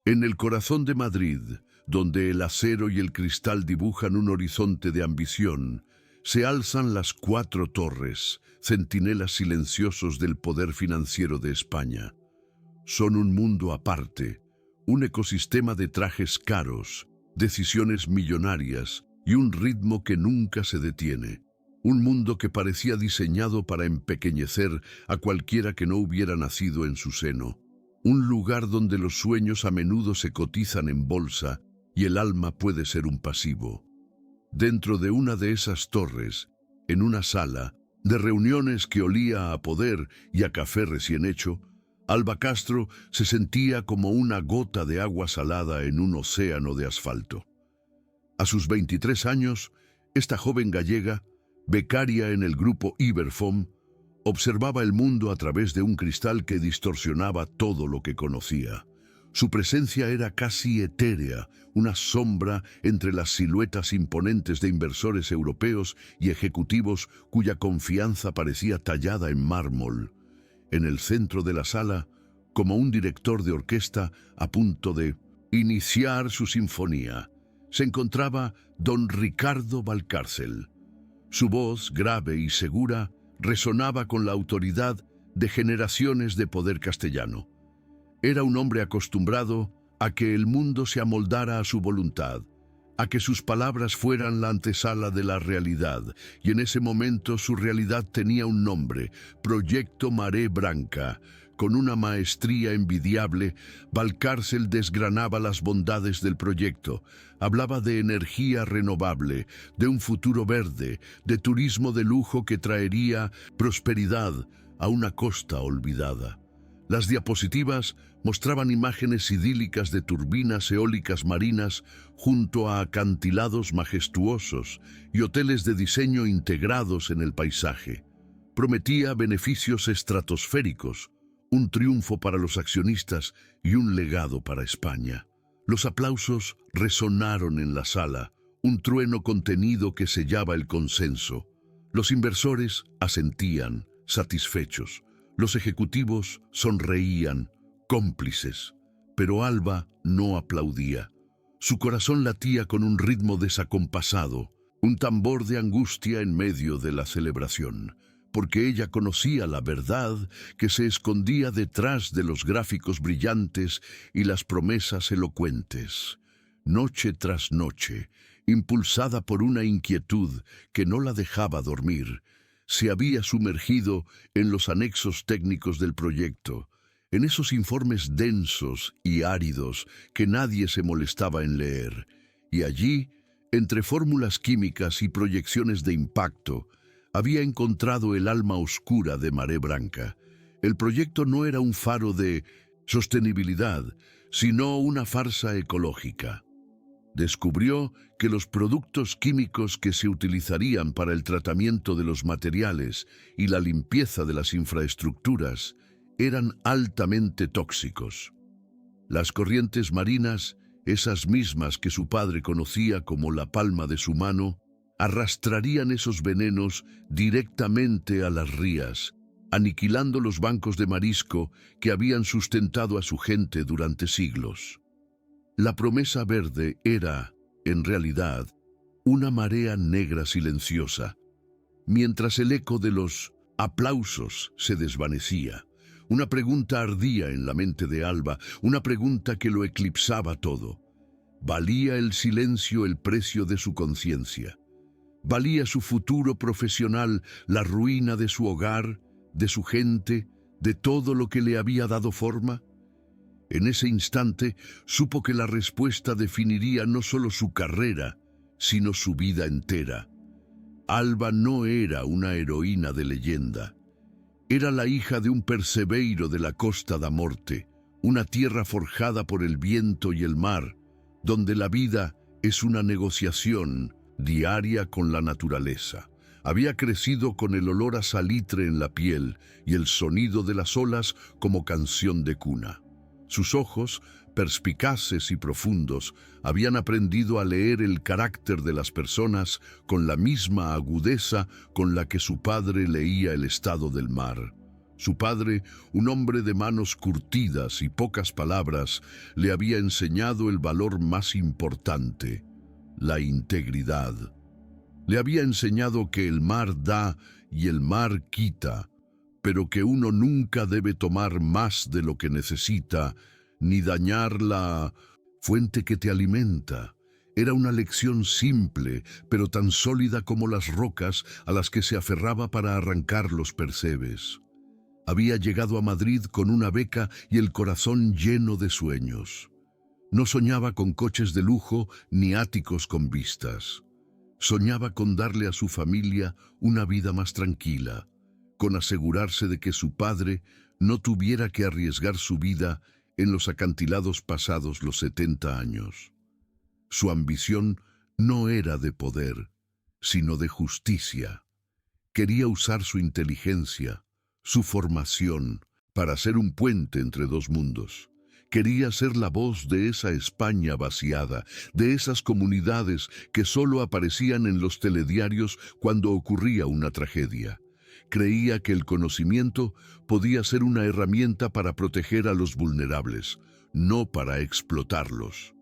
En el corazón de Madrid, donde el acero y el cristal dibujan un horizonte de ambición, se alzan las 4 torres, centinelas silenciosos del poder financiero de España. Son un mundo aparte, un ecosistema de trajes caros, decisiones millonarias y un ritmo que nunca se detiene. Un mundo que parecía diseñado para empequeñecer a cualquiera que no hubiera nacido en su seno. Un lugar donde los sueños a menudo se cotizan en bolsa y el alma puede ser un pasivo. Dentro de una de esas torres, en una sala de reuniones que olía a poder y a café recién hecho, Alba Castro se sentía como una gota de agua salada en un océano de asfalto. A sus 23 años, esta joven gallega, becaria en el grupo Iberfom, observaba el mundo a través de un cristal que distorsionaba todo lo que conocía. Su presencia era casi etérea, una sombra entre las siluetas imponentes de inversores europeos y ejecutivos cuya confianza parecía tallada en mármol. En el centro de la sala, como un director de orquesta a punto de iniciar su sinfonía, se encontraba don Ricardo Valcárcel. Su voz, grave y segura, resonaba con la autoridad de generaciones de poder castellano. Era un hombre acostumbrado a que el mundo se amoldara a su voluntad, a que sus palabras fueran la antesala de la realidad, y en ese momento su realidad tenía un nombre: Proyecto Maré Branca. Con una maestría envidiable, Valcárcel desgranaba las bondades del proyecto. Hablaba de energía renovable, de un futuro verde, de turismo de lujo que traería prosperidad a una costa olvidada. Las diapositivas mostraban imágenes idílicas de turbinas eólicas marinas junto a acantilados majestuosos y hoteles de diseño integrados en el paisaje. Prometía beneficios estratosféricos, un triunfo para los accionistas y un legado para España. Los aplausos resonaron en la sala, un trueno contenido que sellaba el consenso. Los inversores asentían, satisfechos. Los ejecutivos sonreían, cómplices. Pero Alba no aplaudía. Su corazón latía con un ritmo desacompasado, un tambor de angustia en medio de la celebración, porque ella conocía la verdad que se escondía detrás de los gráficos brillantes y las promesas elocuentes. Noche tras noche, impulsada por una inquietud que no la dejaba dormir, se había sumergido en los anexos técnicos del proyecto, en esos informes densos y áridos que nadie se molestaba en leer, y allí, entre fórmulas químicas y proyecciones de impacto, había encontrado el alma oscura de Maré Branca. El proyecto no era un faro de sostenibilidad, sino una farsa ecológica. Descubrió que los productos químicos que se utilizarían para el tratamiento de los materiales y la limpieza de las infraestructuras eran altamente tóxicos. Las corrientes marinas, esas mismas que su padre conocía como la palma de su mano, arrastrarían esos venenos directamente a las rías, aniquilando los bancos de marisco que habían sustentado a su gente durante siglos. La promesa verde era, en realidad, una marea negra silenciosa. Mientras el eco de los aplausos se desvanecía, una pregunta ardía en la mente de Alba, una pregunta que lo eclipsaba todo. ¿Valía el silencio el precio de su conciencia? ¿Valía su futuro profesional la ruina de su hogar, de su gente, de todo lo que le había dado forma? En ese instante supo que la respuesta definiría no solo su carrera, sino su vida entera. Alba no era una heroína de leyenda. Era la hija de un percebeiro de la Costa da Morte, una tierra forjada por el viento y el mar, donde la vida es una negociación diaria con la naturaleza. Había crecido con el olor a salitre en la piel y el sonido de las olas como canción de cuna. Sus ojos, perspicaces y profundos, habían aprendido a leer el carácter de las personas con la misma agudeza con la que su padre leía el estado del mar. Su padre, un hombre de manos curtidas y pocas palabras, le había enseñado el valor más importante, la integridad. Le había enseñado que el mar da y el mar quita, pero que uno nunca debe tomar más de lo que necesita, ni dañar la fuente que te alimenta. Era una lección simple, pero tan sólida como las rocas a las que se aferraba para arrancar los percebes. Había llegado a Madrid con una beca y el corazón lleno de sueños. No soñaba con coches de lujo ni áticos con vistas. Soñaba con darle a su familia una vida más tranquila, con asegurarse de que su padre no tuviera que arriesgar su vida en los acantilados pasados los 70 años. Su ambición no era de poder, sino de justicia. Quería usar su inteligencia, su formación, para ser un puente entre dos mundos. Quería ser la voz de esa España vaciada, de esas comunidades que solo aparecían en los telediarios cuando ocurría una tragedia. Creía que el conocimiento podía ser una herramienta para proteger a los vulnerables, no para explotarlos.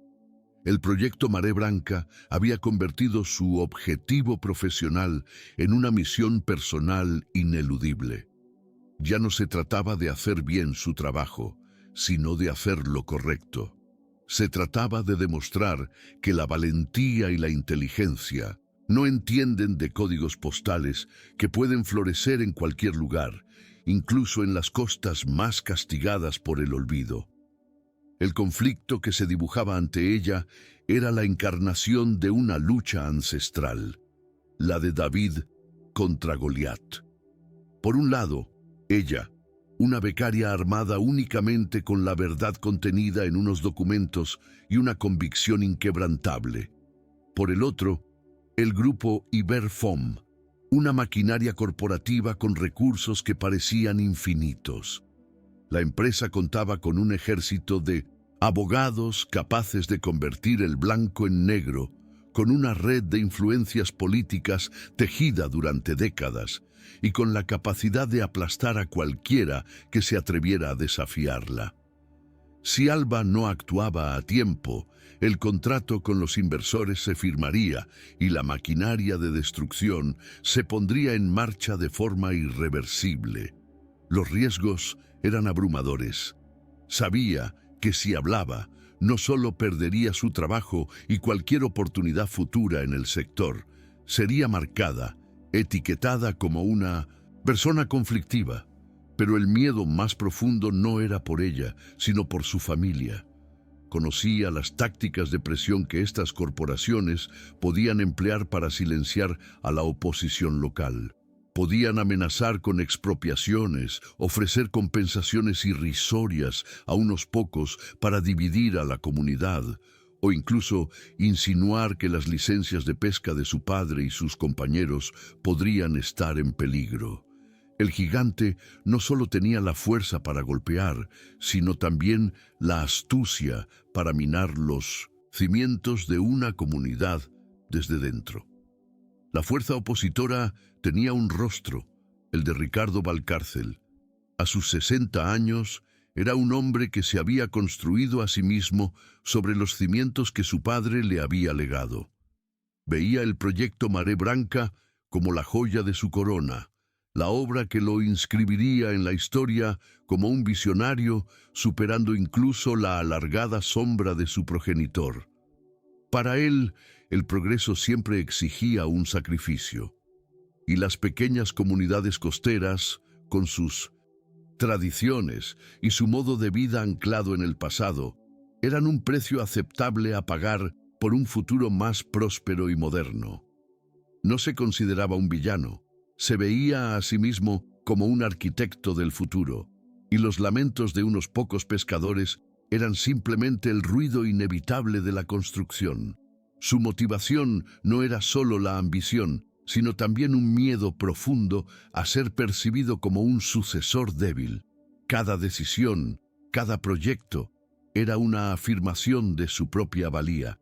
El proyecto Maré Branca había convertido su objetivo profesional en una misión personal ineludible. Ya no se trataba de hacer bien su trabajo, sino de hacer lo correcto. Se trataba de demostrar que la valentía y la inteligencia no entienden de códigos postales que pueden florecer en cualquier lugar, incluso en las costas más castigadas por el olvido. El conflicto que se dibujaba ante ella era la encarnación de una lucha ancestral, la de David contra Goliat. Por un lado, ella, una becaria armada únicamente con la verdad contenida en unos documentos y una convicción inquebrantable. Por el otro, el grupo Iberfom, una maquinaria corporativa con recursos que parecían infinitos. La empresa contaba con un ejército de abogados capaces de convertir el blanco en negro, con una red de influencias políticas tejida durante décadas y con la capacidad de aplastar a cualquiera que se atreviera a desafiarla. Si Alba no actuaba a tiempo, el contrato con los inversores se firmaría y la maquinaria de destrucción se pondría en marcha de forma irreversible. Los riesgos eran abrumadores. Sabía que si hablaba, no solo perdería su trabajo y cualquier oportunidad futura en el sector, sería marcada, etiquetada como una persona conflictiva. Pero el miedo más profundo no era por ella, sino por su familia. Conocía las tácticas de presión que estas corporaciones podían emplear para silenciar a la oposición local. Podían amenazar con expropiaciones, ofrecer compensaciones irrisorias a unos pocos para dividir a la comunidad, o incluso insinuar que las licencias de pesca de su padre y sus compañeros podrían estar en peligro. El gigante no solo tenía la fuerza para golpear, sino también la astucia para minar los cimientos de una comunidad desde dentro. La fuerza opositora tenía un rostro, el de Ricardo Valcárcel. A sus 60 años, era un hombre que se había construido a sí mismo sobre los cimientos que su padre le había legado. Veía el proyecto Maré Branca como la joya de su corona, la obra que lo inscribiría en la historia como un visionario, superando incluso la alargada sombra de su progenitor. Para él, el progreso siempre exigía un sacrificio, y las pequeñas comunidades costeras, con sus tradiciones y su modo de vida anclado en el pasado, eran un precio aceptable a pagar por un futuro más próspero y moderno. No se consideraba un villano, se veía a sí mismo como un arquitecto del futuro, y los lamentos de unos pocos pescadores eran simplemente el ruido inevitable de la construcción. Su motivación no era solo la ambición, sino también un miedo profundo a ser percibido como un sucesor débil. Cada decisión, cada proyecto, era una afirmación de su propia valía,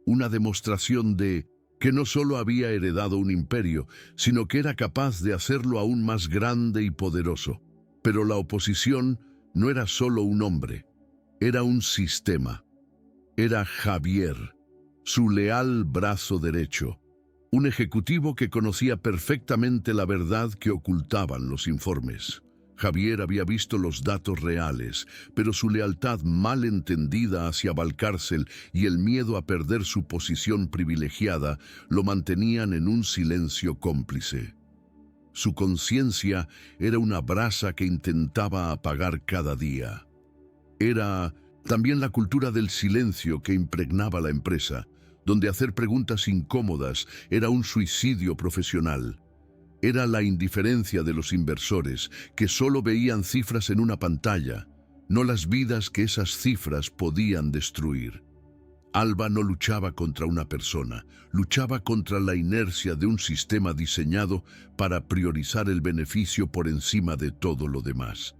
una demostración de que no solo había heredado un imperio, sino que era capaz de hacerlo aún más grande y poderoso. Pero la oposición no era solo un hombre, era un sistema. Era Javier, su leal brazo derecho, un ejecutivo que conocía perfectamente la verdad que ocultaban los informes. Javier había visto los datos reales, pero su lealtad mal entendida hacia Valcárcel y el miedo a perder su posición privilegiada lo mantenían en un silencio cómplice. Su conciencia era una brasa que intentaba apagar cada día. Era también la cultura del silencio que impregnaba la empresa, donde hacer preguntas incómodas era un suicidio profesional. Era la indiferencia de los inversores, que solo veían cifras en una pantalla, no las vidas que esas cifras podían destruir. Alba no luchaba contra una persona, luchaba contra la inercia de un sistema diseñado para priorizar el beneficio por encima de todo lo demás.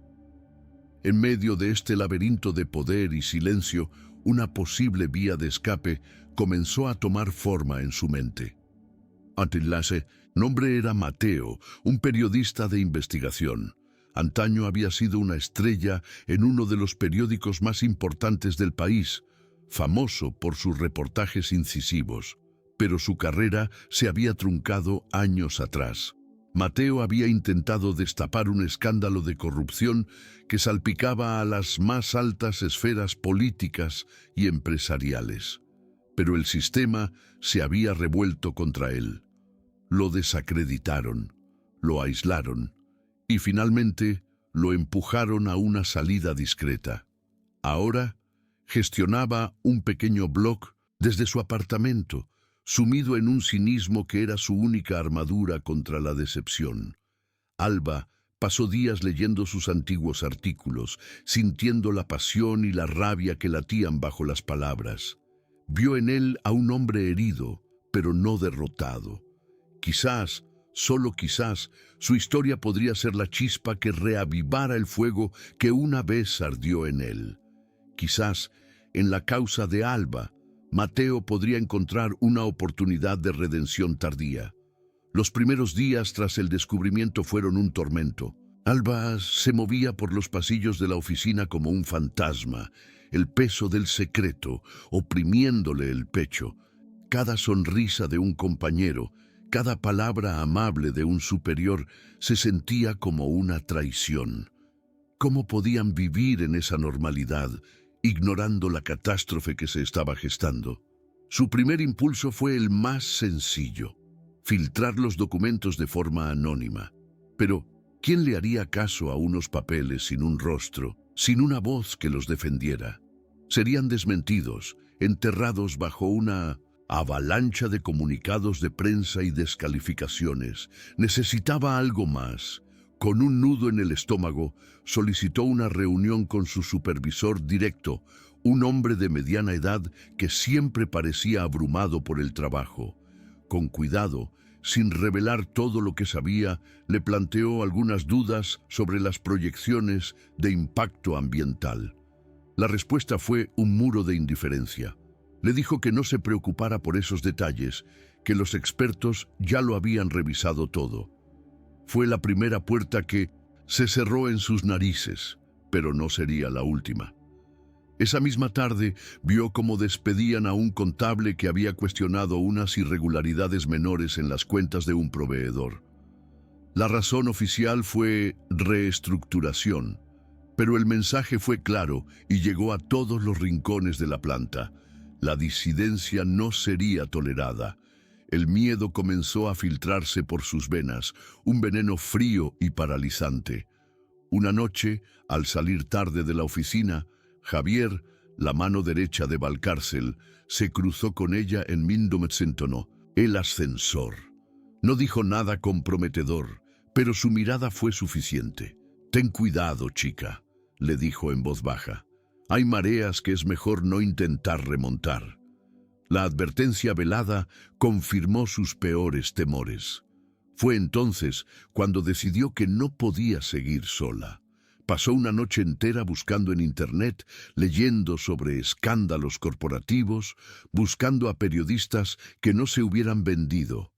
En medio de este laberinto de poder y silencio, una posible vía de escape comenzó a tomar forma en su mente. Antilase, nombre era Mateo, un periodista de investigación. Antaño había sido una estrella en uno de los periódicos más importantes del país, famoso por sus reportajes incisivos, pero su carrera se había truncado años atrás. Mateo había intentado destapar un escándalo de corrupción que salpicaba a las más altas esferas políticas y empresariales. Pero el sistema se había revuelto contra él. Lo desacreditaron, lo aislaron y finalmente lo empujaron a una salida discreta. Ahora gestionaba un pequeño blog desde su apartamento, sumido en un cinismo que era su única armadura contra la decepción. Alba pasó días leyendo sus antiguos artículos, sintiendo la pasión y la rabia que latían bajo las palabras. Vio en él a un hombre herido, pero no derrotado. Quizás, solo quizás, su historia podría ser la chispa que reavivara el fuego que una vez ardió en él. Quizás, en la causa de Alba, Mateo podría encontrar una oportunidad de redención tardía. Los primeros días tras el descubrimiento fueron un tormento. Alba se movía por los pasillos de la oficina como un fantasma, el peso del secreto oprimiéndole el pecho. Cada sonrisa de un compañero, cada palabra amable de un superior se sentía como una traición. ¿Cómo podían vivir en esa normalidad, ignorando la catástrofe que se estaba gestando? Su primer impulso fue el más sencillo: filtrar los documentos de forma anónima. Pero, ¿quién le haría caso a unos papeles sin un rostro, sin una voz que los defendiera? Serían desmentidos, enterrados bajo una avalancha de comunicados de prensa y descalificaciones. Necesitaba algo más. Con un nudo en el estómago, solicitó una reunión con su supervisor directo, un hombre de mediana edad que siempre parecía abrumado por el trabajo. Con cuidado, sin revelar todo lo que sabía, le planteó algunas dudas sobre las proyecciones de impacto ambiental. La respuesta fue un muro de indiferencia. Le dijo que no se preocupara por esos detalles, que los expertos ya lo habían revisado todo. Fue la primera puerta que se cerró en sus narices, pero no sería la última. Esa misma tarde vio cómo despedían a un contable que había cuestionado unas irregularidades menores en las cuentas de un proveedor. La razón oficial fue reestructuración, pero el mensaje fue claro y llegó a todos los rincones de la planta. La disidencia no sería tolerada. El miedo comenzó a filtrarse por sus venas, un veneno frío y paralizante. Una noche, al salir tarde de la oficina, Javier, la mano derecha de Valcárcel, se cruzó con ella en 1901, el ascensor. No dijo nada comprometedor, pero su mirada fue suficiente. «Ten cuidado, chica», le dijo en voz baja. «Hay mareas que es mejor no intentar remontar». La advertencia velada confirmó sus peores temores. Fue entonces cuando decidió que no podía seguir sola. Pasó una noche entera buscando en Internet, leyendo sobre escándalos corporativos, buscando a periodistas que no se hubieran vendido.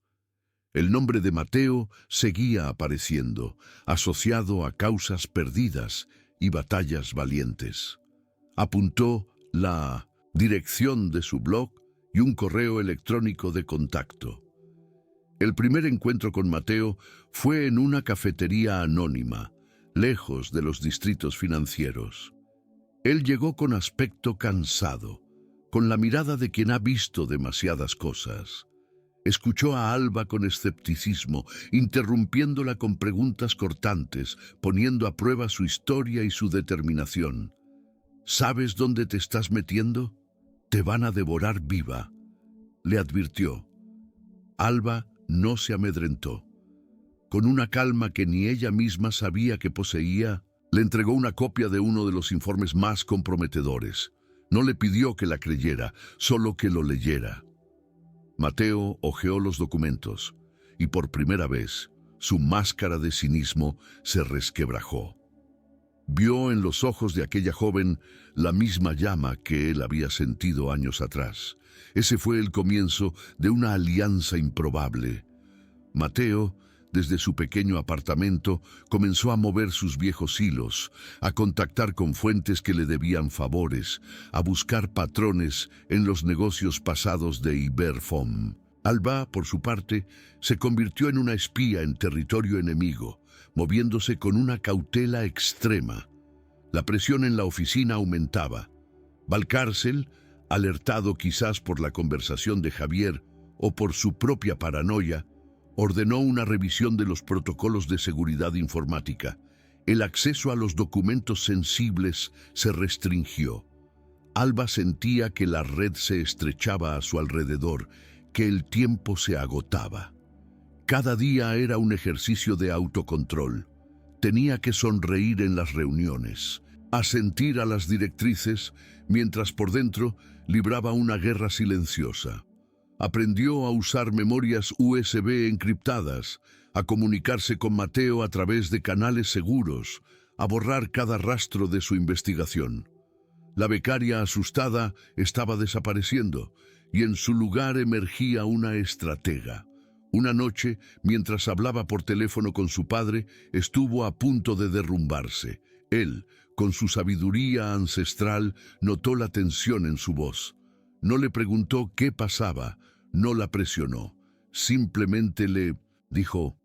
El nombre de Mateo seguía apareciendo, asociado a causas perdidas y batallas valientes. Apuntó la dirección de su blog y un correo electrónico de contacto. El primer encuentro con Mateo fue en una cafetería anónima, lejos de los distritos financieros. Él llegó con aspecto cansado, con la mirada de quien ha visto demasiadas cosas. Escuchó a Alba con escepticismo, interrumpiéndola con preguntas cortantes, poniendo a prueba su historia y su determinación. ¿Sabes dónde te estás metiendo? Te van a devorar viva, le advirtió. Alba no se amedrentó. Con una calma que ni ella misma sabía que poseía, le entregó una copia de uno de los informes más comprometedores. No le pidió que la creyera, solo que lo leyera. Mateo hojeó los documentos y por primera vez su máscara de cinismo se resquebrajó. Vio en los ojos de aquella joven la misma llama que él había sentido años atrás. Ese fue el comienzo de una alianza improbable. Mateo, desde su pequeño apartamento, comenzó a mover sus viejos hilos, a contactar con fuentes que le debían favores, a buscar patrones en los negocios pasados de Iberfom. Alba, por su parte, se convirtió en una espía en territorio enemigo, moviéndose con una cautela extrema. La presión en la oficina aumentaba. Valcárcel, alertado quizás por la conversación de Javier o por su propia paranoia, ordenó una revisión de los protocolos de seguridad informática. El acceso a los documentos sensibles se restringió. Alba sentía que la red se estrechaba a su alrededor, que el tiempo se agotaba. Cada día era un ejercicio de autocontrol. Tenía que sonreír en las reuniones, asentir a las directrices, mientras por dentro libraba una guerra silenciosa. Aprendió a usar memorias USB encriptadas, a comunicarse con Mateo a través de canales seguros, a borrar cada rastro de su investigación. La becaria asustada estaba desapareciendo y en su lugar emergía una estratega. Una noche, mientras hablaba por teléfono con su padre, estuvo a punto de derrumbarse. Él, con su sabiduría ancestral, notó la tensión en su voz. No le preguntó qué pasaba, no la presionó. Simplemente le dijo: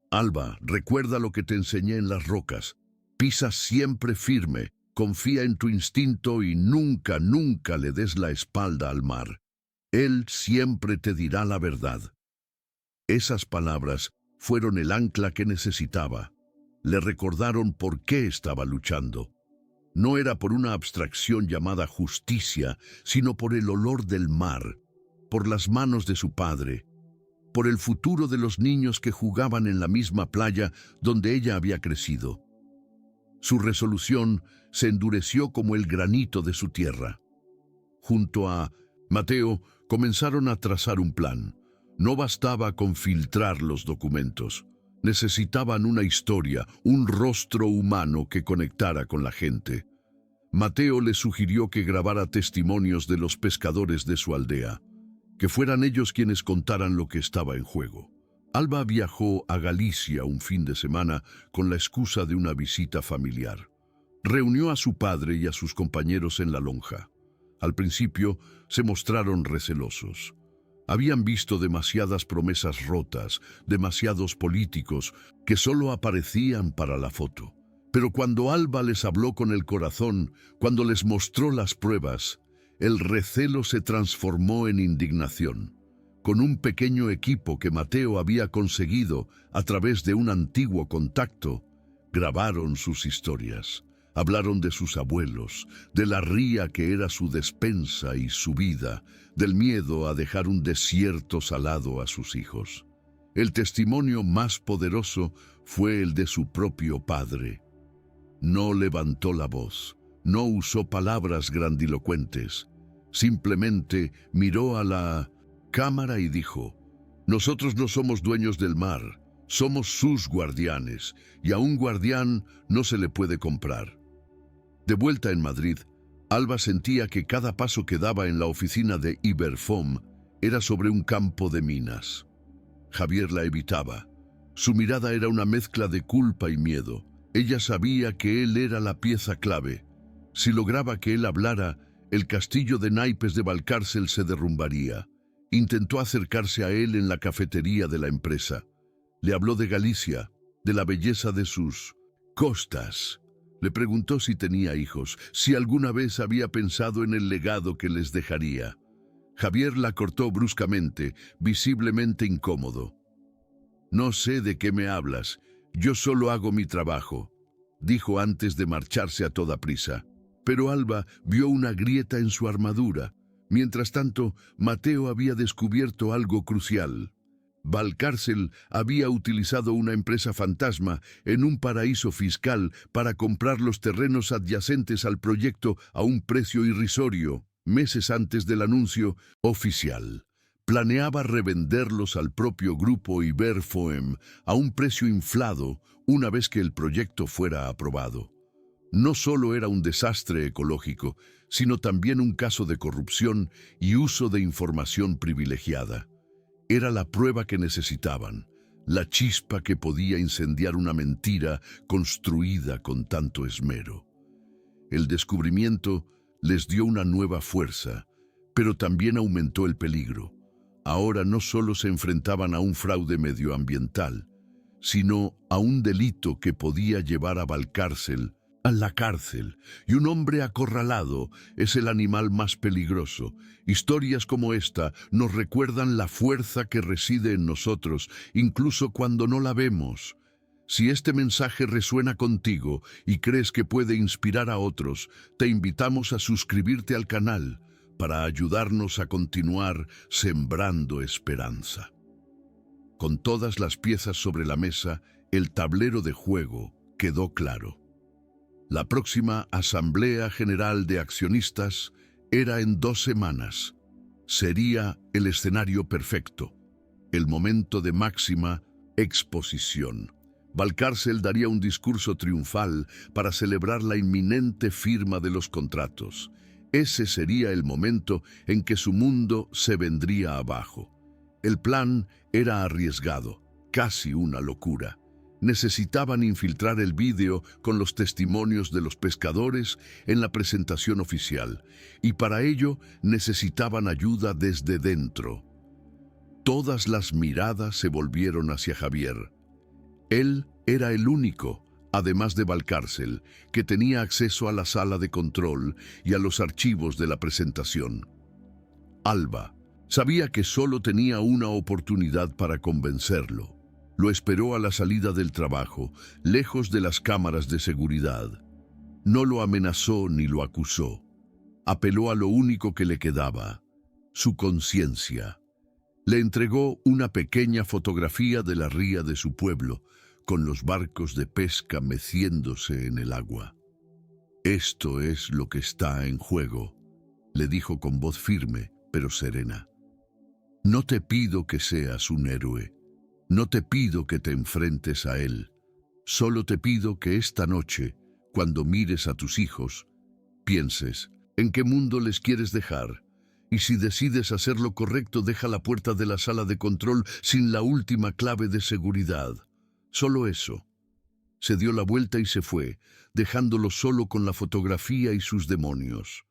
Alba, recuerda lo que te enseñé en las rocas. Pisa siempre firme, confía en tu instinto y nunca, nunca le des la espalda al mar. Él siempre te dirá la verdad. Esas palabras fueron el ancla que necesitaba. Le recordaron por qué estaba luchando. No era por una abstracción llamada justicia, sino por el olor del mar, por las manos de su padre, por el futuro de los niños que jugaban en la misma playa donde ella había crecido. Su resolución se endureció como el granito de su tierra. Junto a Mateo comenzaron a trazar un plan. No bastaba con filtrar los documentos. Necesitaban una historia, un rostro humano que conectara con la gente. Mateo le sugirió que grabara testimonios de los pescadores de su aldea, que fueran ellos quienes contaran lo que estaba en juego. Alba viajó a Galicia un fin de semana con la excusa de una visita familiar. Reunió a su padre y a sus compañeros en la lonja. Al principio se mostraron recelosos. Habían visto demasiadas promesas rotas, demasiados políticos que solo aparecían para la foto. Pero cuando Alba les habló con el corazón, cuando les mostró las pruebas, el recelo se transformó en indignación. Con un pequeño equipo que Mateo había conseguido a través de un antiguo contacto, grabaron sus historias. Hablaron de sus abuelos, de la ría que era su despensa y su vida, del miedo a dejar un desierto salado a sus hijos. El testimonio más poderoso fue el de su propio padre. No levantó la voz, no usó palabras grandilocuentes. Simplemente miró a la cámara y dijo: «Nosotros no somos dueños del mar, somos sus guardianes, y a un guardián no se le puede comprar». De vuelta en Madrid, Alba sentía que cada paso que daba en la oficina de Iberfom era sobre un campo de minas. Javier la evitaba. Su mirada era una mezcla de culpa y miedo. Ella sabía que él era la pieza clave. Si lograba que él hablara, el castillo de naipes de Valcárcel se derrumbaría. Intentó acercarse a él en la cafetería de la empresa. Le habló de Galicia, de la belleza de sus costas. Le preguntó si tenía hijos, si alguna vez había pensado en el legado que les dejaría. Javier la cortó bruscamente, visiblemente incómodo. «No sé de qué me hablas, yo solo hago mi trabajo», dijo antes de marcharse a toda prisa. Pero Alba vio una grieta en su armadura. Mientras tanto, Mateo había descubierto algo crucial. Valcárcel había utilizado una empresa fantasma en un paraíso fiscal para comprar los terrenos adyacentes al proyecto a un precio irrisorio, meses antes del anuncio oficial. Planeaba revenderlos al propio grupo Iberfoem a un precio inflado una vez que el proyecto fuera aprobado. No solo era un desastre ecológico, sino también un caso de corrupción y uso de información privilegiada. Era la prueba que necesitaban, la chispa que podía incendiar una mentira construida con tanto esmero. El descubrimiento les dio una nueva fuerza, pero también aumentó el peligro. Ahora no solo se enfrentaban a un fraude medioambiental, sino a un delito que podía llevar a Valcárcel a la cárcel, y un hombre acorralado es el animal más peligroso. Historias como esta nos recuerdan la fuerza que reside en nosotros, incluso cuando no la vemos. Si este mensaje resuena contigo y crees que puede inspirar a otros, te invitamos a suscribirte al canal para ayudarnos a continuar sembrando esperanza. Con todas las piezas sobre la mesa, el tablero de juego quedó claro. La próxima Asamblea General de Accionistas era en 2 semanas. Sería el escenario perfecto, el momento de máxima exposición. Valcárcel daría un discurso triunfal para celebrar la inminente firma de los contratos. Ese sería el momento en que su mundo se vendría abajo. El plan era arriesgado, casi una locura. Necesitaban infiltrar el vídeo con los testimonios de los pescadores en la presentación oficial, y para ello necesitaban ayuda desde dentro. Todas las miradas se volvieron hacia Javier. Él era el único, además de Valcárcel, que tenía acceso a la sala de control y a los archivos de la presentación. Alba sabía que solo tenía una oportunidad para convencerlo. Lo esperó a la salida del trabajo, lejos de las cámaras de seguridad. No lo amenazó ni lo acusó. Apeló a lo único que le quedaba, su conciencia. Le entregó una pequeña fotografía de la ría de su pueblo, con los barcos de pesca meciéndose en el agua. «Esto es lo que está en juego», le dijo con voz firme, pero serena. «No te pido que seas un héroe. No te pido que te enfrentes a él. Solo te pido que esta noche, cuando mires a tus hijos, pienses en qué mundo les quieres dejar. Y si decides hacer lo correcto, deja la puerta de la sala de control sin la última clave de seguridad. Solo eso». Se dio la vuelta y se fue, dejándolo solo con la fotografía y sus demonios.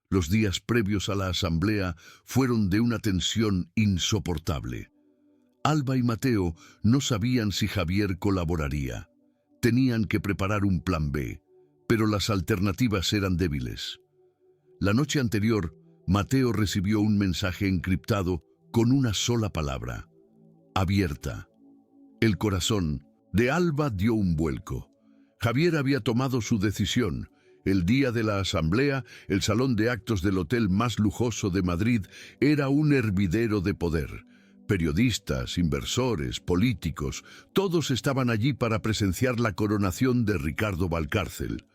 Los días previos a la asamblea fueron de una tensión insoportable. Alba y Mateo no sabían si Javier colaboraría. Tenían que preparar un plan B, pero las alternativas eran débiles. La noche anterior, Mateo recibió un mensaje encriptado con una sola palabra: abierta. El corazón de Alba dio un vuelco. Javier había tomado su decisión. El día de la asamblea, el salón de actos del hotel más lujoso de Madrid era un hervidero de poder. Periodistas, inversores, políticos, todos estaban allí para presenciar la coronación de Ricardo Valcárcel.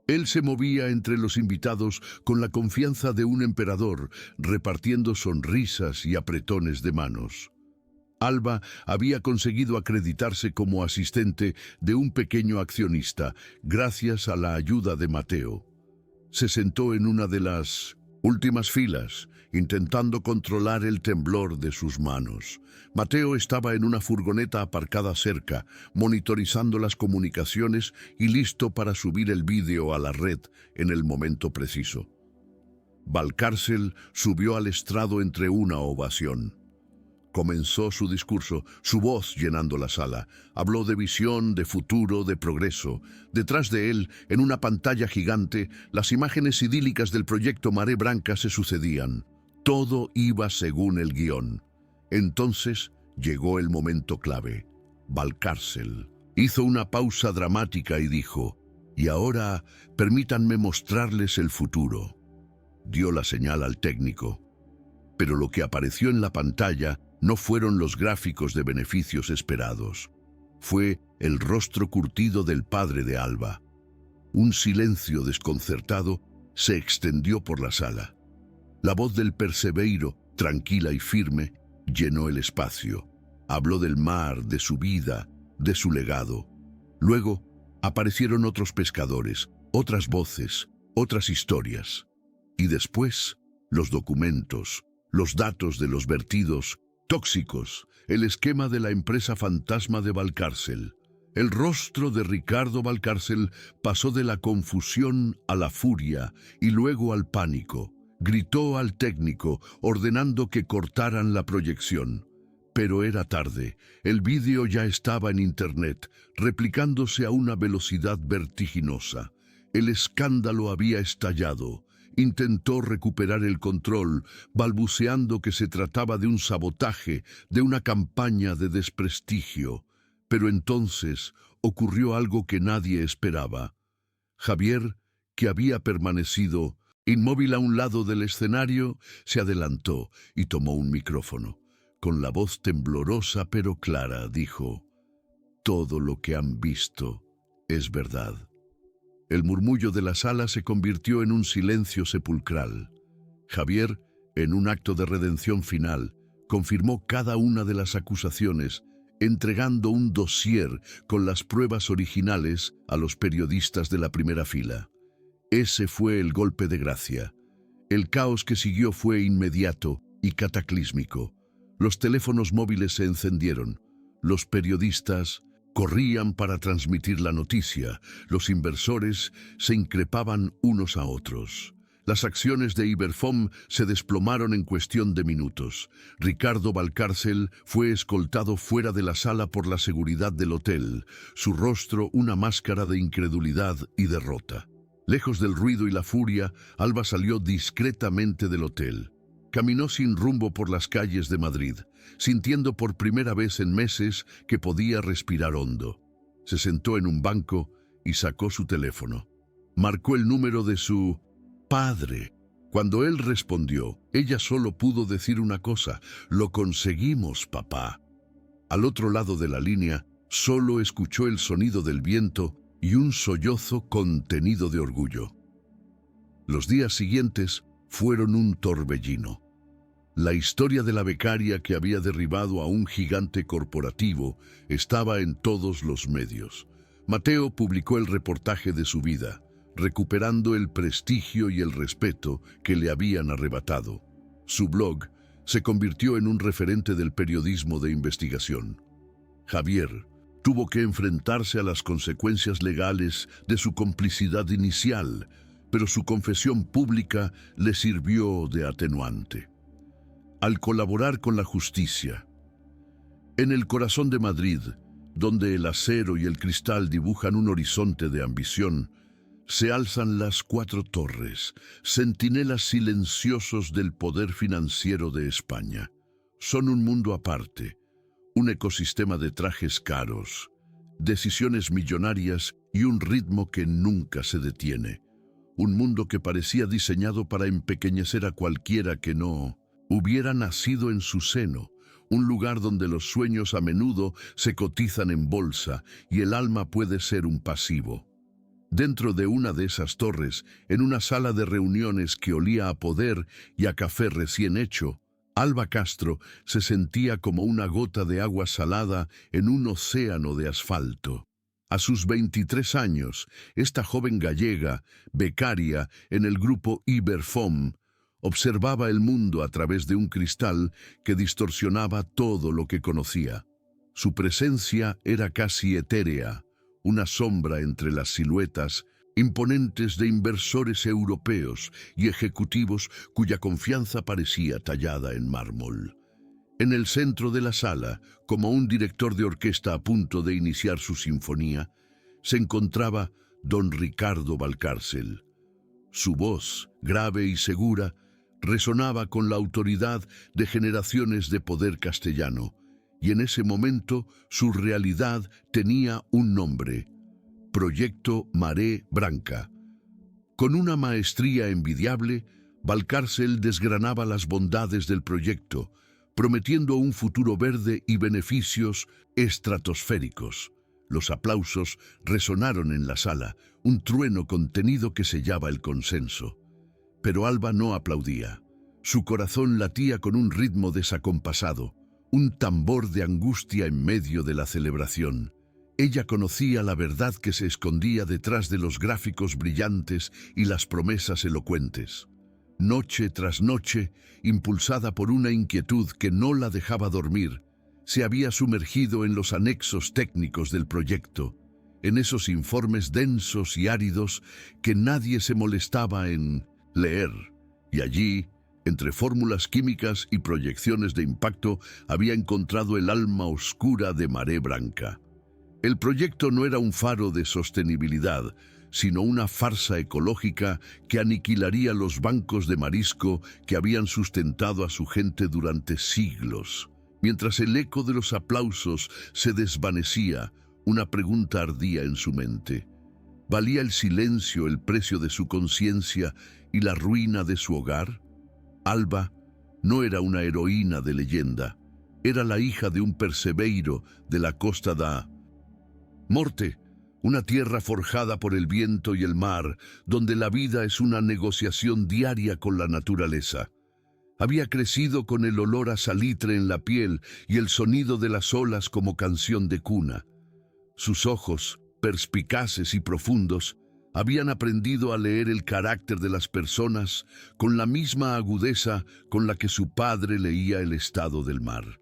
Él se movía entre los invitados con la confianza de un emperador, repartiendo sonrisas y apretones de manos. Alba había conseguido acreditarse como asistente de un pequeño accionista, gracias a la ayuda de Mateo. Se sentó en una de las Últimas filas, intentando controlar el temblor de sus manos. Mateo estaba en una furgoneta aparcada cerca, monitorizando las comunicaciones y listo para subir el vídeo a la red en el momento preciso. Valcárcel subió al estrado entre una ovación. Comenzó su discurso, su voz llenando la sala. Habló de visión, de futuro, de progreso. Detrás de él, en una pantalla gigante, las imágenes idílicas del proyecto Maré Branca se sucedían. Todo iba según el guión. Entonces llegó el momento clave. Valcárcel hizo una pausa dramática y dijo: «Y ahora permítanme mostrarles el futuro». Dio la señal al técnico. Pero lo que apareció en la pantalla no fueron los gráficos de beneficios esperados. Fue el rostro curtido del padre de Alba. Un silencio desconcertado se extendió por la sala. La voz del Perseveiro, tranquila y firme, llenó el espacio. Habló del mar, de su vida, de su legado. Luego aparecieron otros pescadores, otras voces, otras historias. Y después, los documentos, los datos de los vertidos tóxicos, el esquema de la empresa fantasma de Valcárcel. El rostro de Ricardo Valcárcel pasó de la confusión a la furia y luego al pánico. Gritó al técnico, ordenando que cortaran la proyección. Pero era tarde. El vídeo ya estaba en internet, replicándose a una velocidad vertiginosa. El escándalo había estallado. Intentó recuperar el control, balbuceando que se trataba de un sabotaje, de una campaña de desprestigio. Pero entonces ocurrió algo que nadie esperaba. Javier, que había permanecido inmóvil a un lado del escenario, se adelantó y tomó un micrófono. Con la voz temblorosa pero clara, dijo: «Todo lo que han visto es verdad». El murmullo de la sala se convirtió en un silencio sepulcral. Javier, en un acto de redención final, confirmó cada una de las acusaciones, entregando un dossier con las pruebas originales a los periodistas de la primera fila. Ese fue el golpe de gracia. El caos que siguió fue inmediato y cataclísmico. Los teléfonos móviles se encendieron. Los periodistas corrían para transmitir la noticia. Los inversores se increpaban unos a otros. Las acciones de Iberfom se desplomaron en cuestión de minutos. Ricardo Valcárcel fue escoltado fuera de la sala por la seguridad del hotel, su rostro una máscara de incredulidad y derrota. Lejos del ruido y la furia, Alba salió discretamente del hotel. Caminó sin rumbo por las calles de Madrid, sintiendo por primera vez en meses que podía respirar hondo. Se sentó en un banco y sacó su teléfono. Marcó el número de su padre. Cuando él respondió, ella solo pudo decir una cosa: «Lo conseguimos, papá». Al otro lado de la línea, solo escuchó el sonido del viento y un sollozo contenido de orgullo. Los días siguientes fueron un torbellino. La historia de la becaria que había derribado a un gigante corporativo estaba en todos los medios. Mateo publicó el reportaje de su vida, recuperando el prestigio y el respeto que le habían arrebatado. Su blog se convirtió en un referente del periodismo de investigación. Javier tuvo que enfrentarse a las consecuencias legales de su complicidad inicial, pero su confesión pública le sirvió de atenuante. Al colaborar con la justicia, en el corazón de Madrid, donde el acero y el cristal dibujan un horizonte de ambición, se alzan las 4 torres, centinelas silenciosos del poder financiero de España. Son un mundo aparte, un ecosistema de trajes caros, decisiones millonarias y un ritmo que nunca se detiene. Un mundo que parecía diseñado para empequeñecer a cualquiera que no hubiera nacido en su seno, un lugar donde los sueños a menudo se cotizan en bolsa y el alma puede ser un pasivo. Dentro de una de esas torres, en una sala de reuniones que olía a poder y a café recién hecho, Alba Castro se sentía como una gota de agua salada en un océano de asfalto. A sus 23 años, esta joven gallega, becaria en el grupo Iberfom, Observaba el mundo a través de un cristal que distorsionaba todo lo que conocía. Su presencia era casi etérea, una sombra entre las siluetas imponentes de inversores europeos y ejecutivos cuya confianza parecía tallada en mármol. En el centro de la sala, como un director de orquesta a punto de iniciar su sinfonía, se encontraba don Ricardo Valcárcel. Su voz, grave y segura, resonaba con la autoridad de generaciones de poder castellano, y en ese momento su realidad tenía un nombre: Proyecto Maré Branca. Con una maestría envidiable, Valcárcel desgranaba las bondades del proyecto, prometiendo un futuro verde y beneficios estratosféricos. Los aplausos resonaron en la sala, un trueno contenido que sellaba el consenso. Pero Alba no aplaudía. Su corazón latía con un ritmo desacompasado, un tambor de angustia en medio de la celebración. Ella conocía la verdad que se escondía detrás de los gráficos brillantes y las promesas elocuentes. Noche tras noche, impulsada por una inquietud que no la dejaba dormir, se había sumergido en los anexos técnicos del proyecto, en esos informes densos y áridos que nadie se molestaba en leer. Y allí, entre fórmulas químicas y proyecciones de impacto, había encontrado el alma oscura de Maré Branca. El proyecto no era un faro de sostenibilidad, sino una farsa ecológica que aniquilaría los bancos de marisco que habían sustentado a su gente durante siglos. Mientras el eco de los aplausos se desvanecía, una pregunta ardía en su mente. ¿Valía el silencio el precio de su conciencia y la ruina de su hogar? Alba no era una heroína de leyenda, era la hija de un percebeiro de la Costa da Morte, una tierra forjada por el viento y el mar, donde la vida es una negociación diaria con la naturaleza. Había crecido con el olor a salitre en la piel y el sonido de las olas como canción de cuna. Sus ojos, perspicaces y profundos, habían aprendido a leer el carácter de las personas con la misma agudeza con la que su padre leía el estado del mar.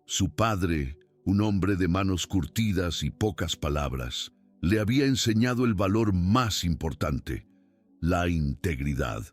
Su padre, un hombre de manos curtidas y pocas palabras, le había enseñado el valor más importante: la integridad.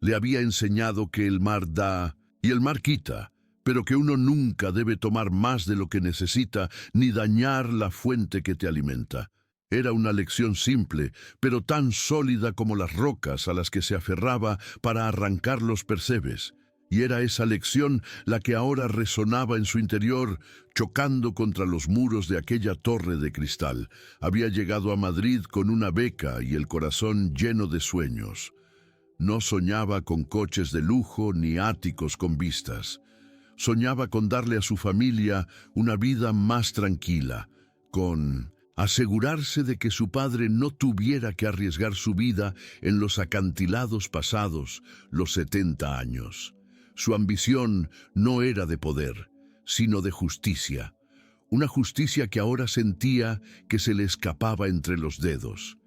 Le había enseñado que el mar da y el mar quita, pero que uno nunca debe tomar más de lo que necesita ni dañar la fuente que te alimenta. Era una lección simple, pero tan sólida como las rocas a las que se aferraba para arrancar los percebes. Y era esa lección la que ahora resonaba en su interior, chocando contra los muros de aquella torre de cristal. Había llegado a Madrid con una beca y el corazón lleno de sueños. No soñaba con coches de lujo ni áticos con vistas. Soñaba con darle a su familia una vida más tranquila, con asegurarse de que su padre no tuviera que arriesgar su vida en los acantilados pasados los 70 años. Su ambición no era de poder, sino de justicia. Una justicia que ahora sentía que se le escapaba entre los dedos.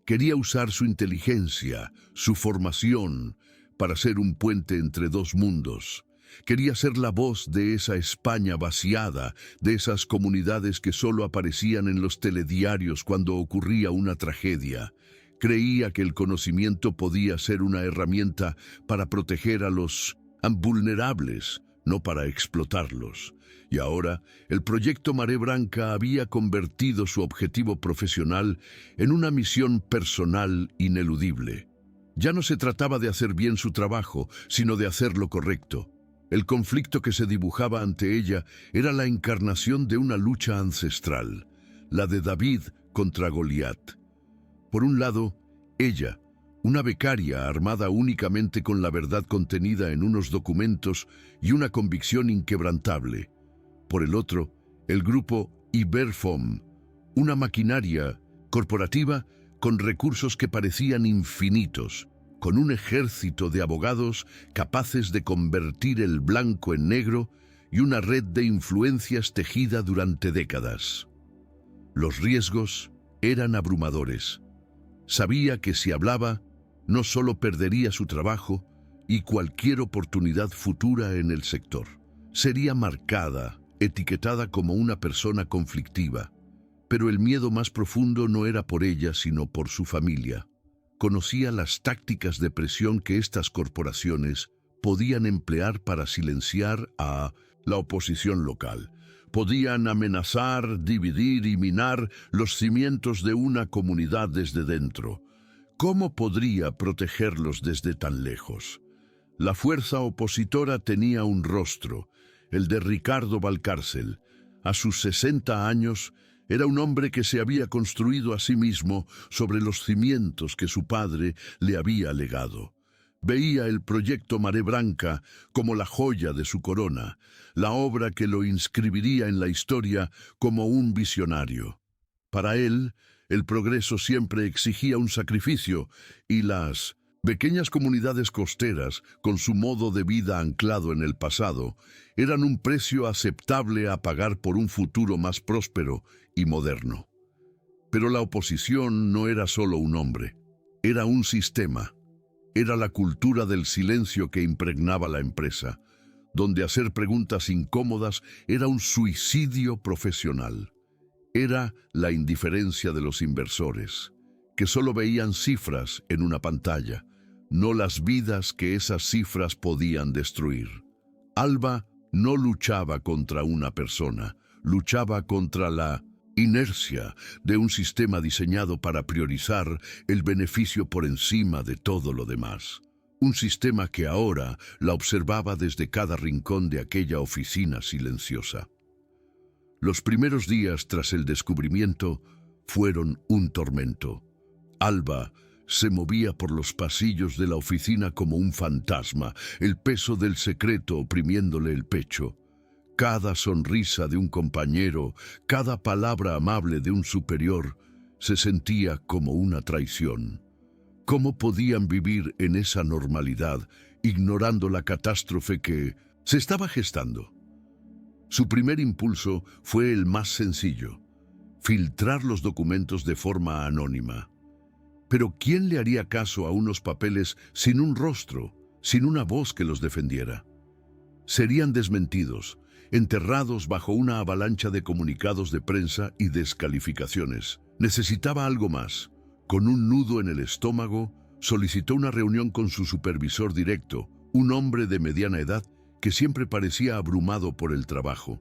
Quería usar su inteligencia, su formación, para ser un puente entre dos mundos. Quería ser la voz de esa España vaciada, de esas comunidades que solo aparecían en los telediarios cuando ocurría una tragedia. Creía que el conocimiento podía ser una herramienta para proteger a los vulnerables, no para explotarlos. Y ahora, el proyecto Maré Branca había convertido su objetivo profesional en una misión personal ineludible. Ya no se trataba de hacer bien su trabajo, sino de hacer lo correcto. El conflicto que se dibujaba ante ella era la encarnación de una lucha ancestral, la de David contra Goliat. Por un lado, ella, una becaria armada únicamente con la verdad contenida en unos documentos y una convicción inquebrantable. Por el otro, el grupo Iberfom, una maquinaria corporativa con recursos que parecían infinitos, con un ejército de abogados capaces de convertir el blanco en negro y una red de influencias tejida durante décadas. Los riesgos eran abrumadores. Sabía que si hablaba, no solo perdería su trabajo, y cualquier oportunidad futura en el sector. Sería marcada, etiquetada como una persona conflictiva, pero el miedo más profundo no era por ella, sino por su familia. Conocía las tácticas de presión que estas corporaciones podían emplear para silenciar a la oposición local. Podían amenazar, dividir y minar los cimientos de una comunidad desde dentro. ¿Cómo podría protegerlos desde tan lejos? La fuerza opositora tenía un rostro, el de Ricardo Valcárcel. A sus 60 años, era un hombre que se había construido a sí mismo sobre los cimientos que su padre le había legado. Veía el proyecto Maré Branca como la joya de su corona, la obra que lo inscribiría en la historia como un visionario. Para él, el progreso siempre exigía un sacrificio, y las pequeñas comunidades costeras, con su modo de vida anclado en el pasado, eran un precio aceptable a pagar por un futuro más próspero y moderno. Pero la oposición no era solo un hombre, era un sistema. Era la cultura del silencio que impregnaba la empresa, donde hacer preguntas incómodas era un suicidio profesional. Era la indiferencia de los inversores, que solo veían cifras en una pantalla, no las vidas que esas cifras podían destruir. Alba no luchaba contra una persona, luchaba contra la inercia de un sistema diseñado para priorizar el beneficio por encima de todo lo demás. Un sistema que ahora la observaba desde cada rincón de aquella oficina silenciosa. Los primeros días tras el descubrimiento fueron un tormento. Alba se movía por los pasillos de la oficina como un fantasma, el peso del secreto oprimiéndole el pecho. Cada sonrisa de un compañero, cada palabra amable de un superior, se sentía como una traición. ¿Cómo podían vivir en esa normalidad, ignorando la catástrofe que se estaba gestando? Su primer impulso fue el más sencillo: filtrar los documentos de forma anónima. Pero ¿quién le haría caso a unos papeles sin un rostro, sin una voz que los defendiera? Serían desmentidos, enterrados bajo una avalancha de comunicados de prensa y descalificaciones. Necesitaba algo más. Con un nudo en el estómago, solicitó una reunión con su supervisor directo, un hombre de mediana edad que siempre parecía abrumado por el trabajo.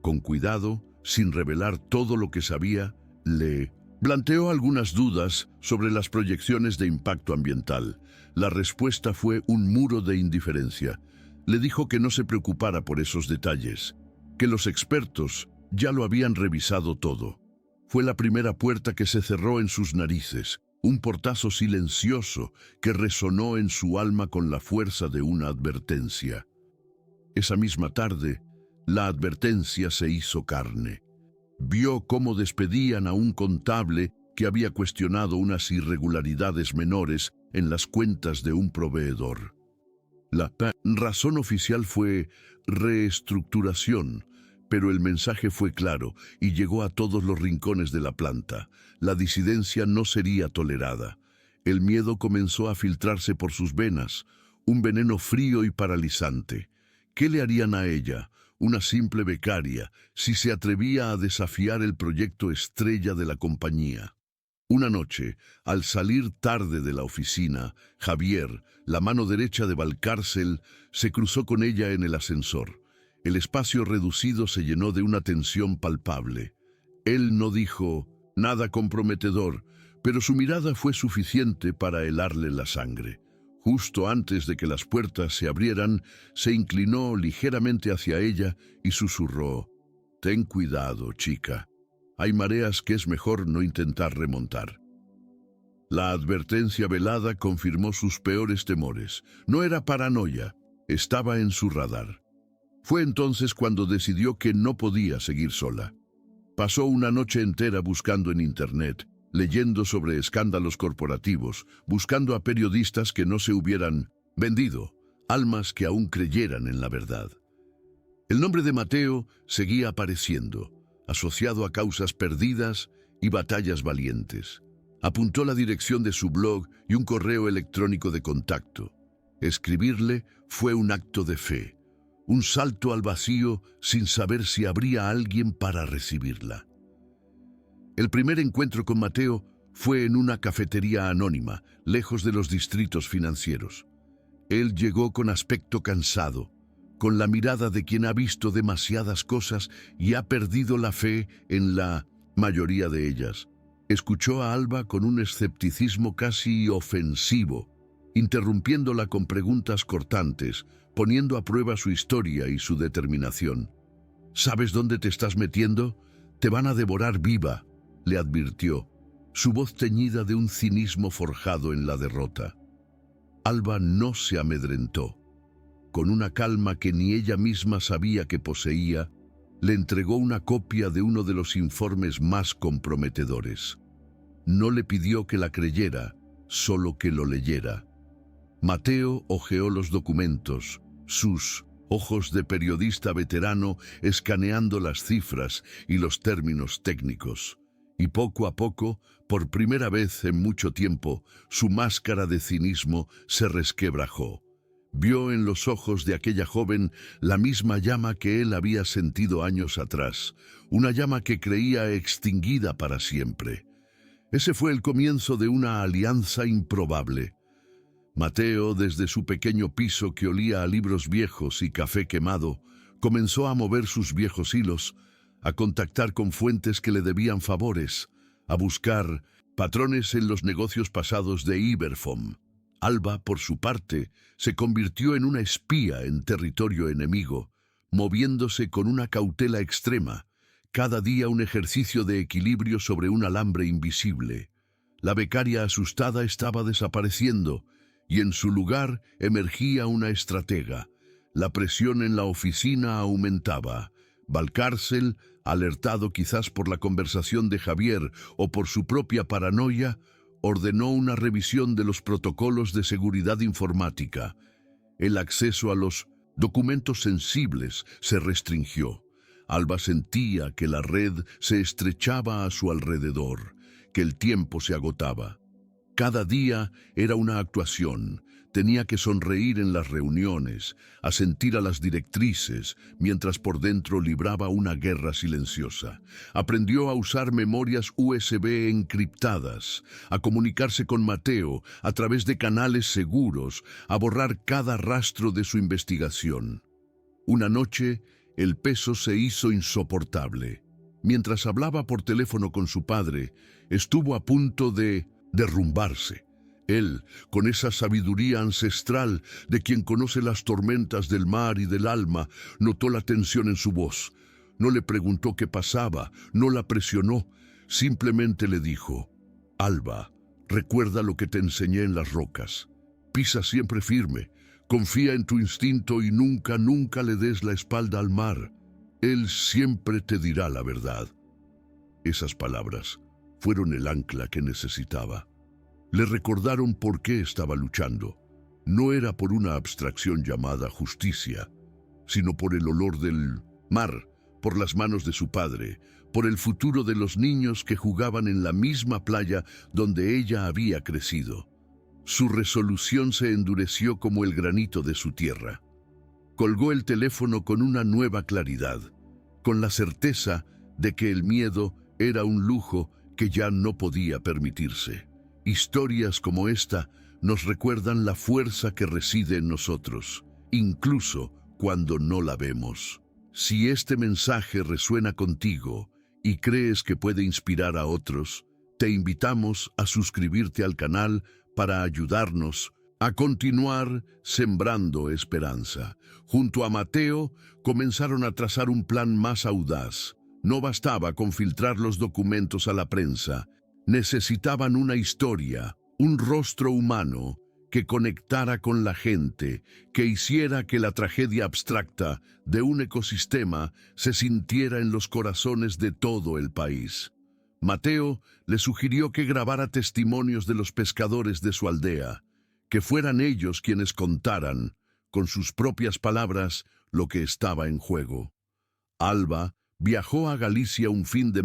Con cuidado, sin revelar todo lo que sabía, le planteó algunas dudas sobre las proyecciones de impacto ambiental. La respuesta fue un muro de indiferencia. Le dijo que no se preocupara por esos detalles, que los expertos ya lo habían revisado todo. Fue la primera puerta que se cerró en sus narices, un portazo silencioso que resonó en su alma con la fuerza de una advertencia. Esa misma tarde, la advertencia se hizo carne. Vio cómo despedían a un contable que había cuestionado unas irregularidades menores en las cuentas de un proveedor. La razón oficial fue reestructuración, pero el mensaje fue claro y llegó a todos los rincones de la planta. La disidencia no sería tolerada. El miedo comenzó a filtrarse por sus venas, un veneno frío y paralizante. ¿Qué le harían a ella, una simple becaria, si se atrevía a desafiar el proyecto estrella de la compañía? Una noche, al salir tarde de la oficina, Javier, la mano derecha de Valcárcel, se cruzó con ella en el ascensor. El espacio reducido se llenó de una tensión palpable. Él no dijo nada comprometedor, pero su mirada fue suficiente para helarle la sangre. Justo antes de que las puertas se abrieran, se inclinó ligeramente hacia ella y susurró: «Ten cuidado, chica. Hay mareas que es mejor no intentar remontar». La advertencia velada confirmó sus peores temores. No era paranoia, estaba en su radar. Fue entonces cuando decidió que no podía seguir sola. Pasó una noche entera buscando en Internet, leyendo sobre escándalos corporativos, buscando a periodistas que no se hubieran vendido, almas que aún creyeran en la verdad. El nombre de Mateo seguía apareciendo, asociado a causas perdidas y batallas valientes. Apuntó la dirección de su blog y un correo electrónico de contacto. Escribirle fue un acto de fe, un salto al vacío sin saber si habría alguien para recibirla. El primer encuentro con Mateo fue en una cafetería anónima, lejos de los distritos financieros. Él llegó con aspecto cansado, con la mirada de quien ha visto demasiadas cosas y ha perdido la fe en la mayoría de ellas. Escuchó a Alba con un escepticismo casi ofensivo, interrumpiéndola con preguntas cortantes, poniendo a prueba su historia y su determinación. ¿Sabes dónde te estás metiendo? Te van a devorar viva, le advirtió, su voz teñida de un cinismo forjado en la derrota. Alba no se amedrentó. Con una calma que ni ella misma sabía que poseía, le entregó una copia de uno de los informes más comprometedores. No le pidió que la creyera, solo que lo leyera. Mateo hojeó los documentos, sus ojos de periodista veterano escaneando las cifras y los términos técnicos. Y poco a poco, por primera vez en mucho tiempo, su máscara de cinismo se resquebrajó. Vio en los ojos de aquella joven la misma llama que él había sentido años atrás, una llama que creía extinguida para siempre. Ese fue el comienzo de una alianza improbable. Mateo, desde su pequeño piso que olía a libros viejos y café quemado, comenzó a mover sus viejos hilos, a contactar con fuentes que le debían favores, a buscar patrones en los negocios pasados de Iberfom. Alba, por su parte, se convirtió en una espía en territorio enemigo, moviéndose con una cautela extrema, cada día un ejercicio de equilibrio sobre un alambre invisible. La becaria asustada estaba desapareciendo, y en su lugar emergía una estratega. La presión en la oficina aumentaba. Valcárcel, alertado quizás por la conversación de Javier o por su propia paranoia, ordenó una revisión de los protocolos de seguridad informática. El acceso a los documentos sensibles se restringió. Alba sentía que la red se estrechaba a su alrededor, que el tiempo se agotaba. Cada día era una actuación. Tenía que sonreír en las reuniones, asentir a las directrices, mientras por dentro libraba una guerra silenciosa. Aprendió a usar memorias USB encriptadas, a comunicarse con Mateo a través de canales seguros, a borrar cada rastro de su investigación. Una noche, el peso se hizo insoportable. Mientras hablaba por teléfono con su padre, estuvo a punto de derrumbarse. Él, con esa sabiduría ancestral de quien conoce las tormentas del mar y del alma, notó la tensión en su voz. No le preguntó qué pasaba, no la presionó, simplemente le dijo: Alba, recuerda lo que te enseñé en las rocas. Pisa siempre firme, confía en tu instinto y nunca le des la espalda al mar. Él siempre te dirá la verdad. Esas palabras fueron el ancla que necesitaba. Le recordaron por qué estaba luchando. No era por una abstracción llamada justicia, sino por el olor del mar, por las manos de su padre, por el futuro de los niños que jugaban en la misma playa donde ella había crecido. Su resolución se endureció como el granito de su tierra. Colgó el teléfono con una nueva claridad, con la certeza de que el miedo era un lujo que ya no podía permitirse. Historias como esta nos recuerdan la fuerza que reside en nosotros, incluso cuando no la vemos. Si este mensaje resuena contigo y crees que puede inspirar a otros, te invitamos a suscribirte al canal para ayudarnos a continuar sembrando esperanza. Junto a Mateo, comenzaron a trazar un plan más audaz. No bastaba con filtrar los documentos a la prensa. Necesitaban una historia, un rostro humano que conectara con la gente, que hiciera que la tragedia abstracta de un ecosistema se sintiera en los corazones de todo el país. Mateo le sugirió que grabara testimonios de los pescadores de su aldea, que fueran ellos quienes contaran, con sus propias palabras, lo que estaba en juego. Alba viajó a Galicia un fin de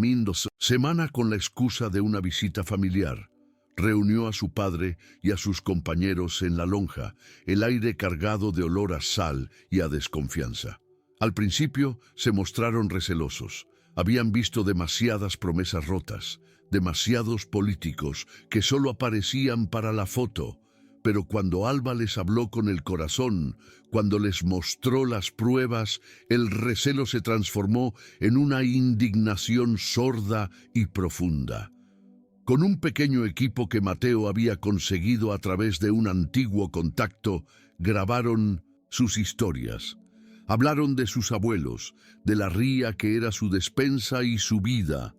semana con la excusa de una visita familiar. Reunió a su padre y a sus compañeros en la lonja, el aire cargado de olor a sal y a desconfianza. Al principio se mostraron recelosos. Habían visto demasiadas promesas rotas, demasiados políticos que solo aparecían para la foto. Pero cuando Alba les habló con el corazón, cuando les mostró las pruebas, el recelo se transformó en una indignación sorda y profunda. Con un pequeño equipo que Mateo había conseguido a través de un antiguo contacto, grabaron sus historias. Hablaron de sus abuelos, de la ría que era su despensa y su vida,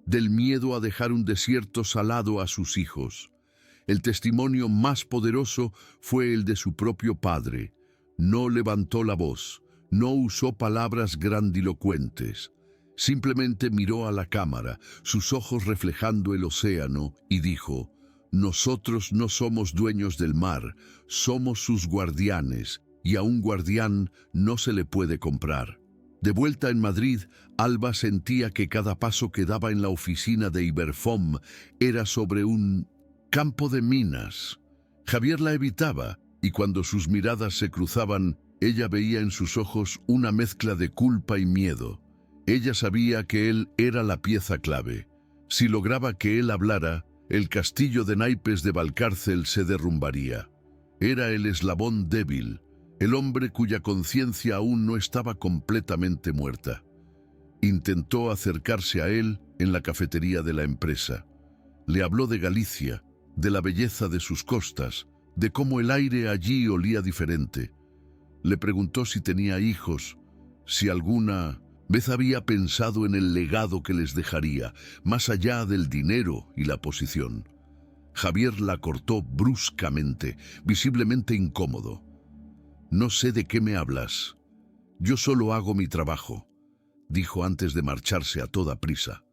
del miedo a dejar un desierto salado a sus hijos. El testimonio más poderoso fue el de su propio padre. No levantó la voz, no usó palabras grandilocuentes. Simplemente miró a la cámara, sus ojos reflejando el océano, y dijo: «Nosotros no somos dueños del mar, somos sus guardianes, y a un guardián no se le puede comprar». De vuelta en Madrid, Alba sentía que cada paso que daba en la oficina de Iberfom era sobre un campo de minas. Javier la evitaba, y cuando sus miradas se cruzaban, ella veía en sus ojos una mezcla de culpa y miedo. Ella sabía que él era la pieza clave. Si lograba que él hablara, el castillo de naipes de Valcárcel se derrumbaría. Era el eslabón débil, el hombre cuya conciencia aún no estaba completamente muerta. Intentó acercarse a él en la cafetería de la empresa. Le habló de Galicia, de la belleza de sus costas, de cómo el aire allí olía diferente. Le preguntó si tenía hijos, si alguna vez había pensado en el legado que les dejaría, más allá del dinero y la posición. Javier la cortó bruscamente, visiblemente incómodo. «No sé de qué me hablas. Yo solo hago mi trabajo», dijo antes de marcharse a toda prisa.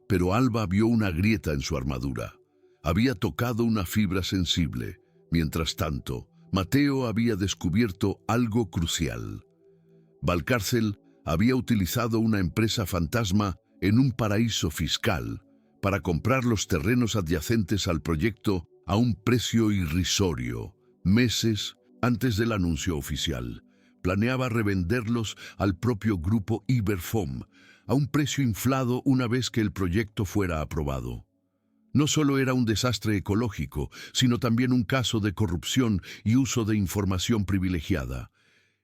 Pero Alba vio una grieta en su armadura. Había tocado una fibra sensible. Mientras tanto, Mateo había descubierto algo crucial. Valcárcel había utilizado una empresa fantasma en un paraíso fiscal para comprar los terrenos adyacentes al proyecto a un precio irrisorio, meses antes del anuncio oficial. Planeaba revenderlos al propio grupo Iberfom a un precio inflado una vez que el proyecto fuera aprobado. No solo era un desastre ecológico, sino también un caso de corrupción y uso de información privilegiada.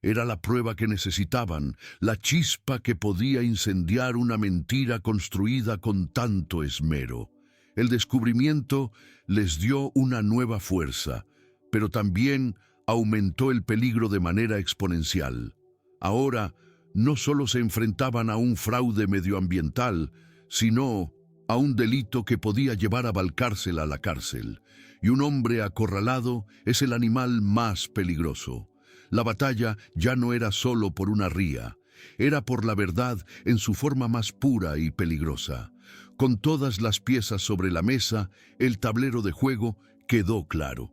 Era la prueba que necesitaban, la chispa que podía incendiar una mentira construida con tanto esmero. El descubrimiento les dio una nueva fuerza, pero también aumentó el peligro de manera exponencial. Ahora, no solo se enfrentaban a un fraude medioambiental, sino a un delito que podía llevar a Valcárcel a la cárcel. Y un hombre acorralado es el animal más peligroso. La batalla ya no era solo por una ría, era por la verdad en su forma más pura y peligrosa. Con todas las piezas sobre la mesa, el tablero de juego quedó claro.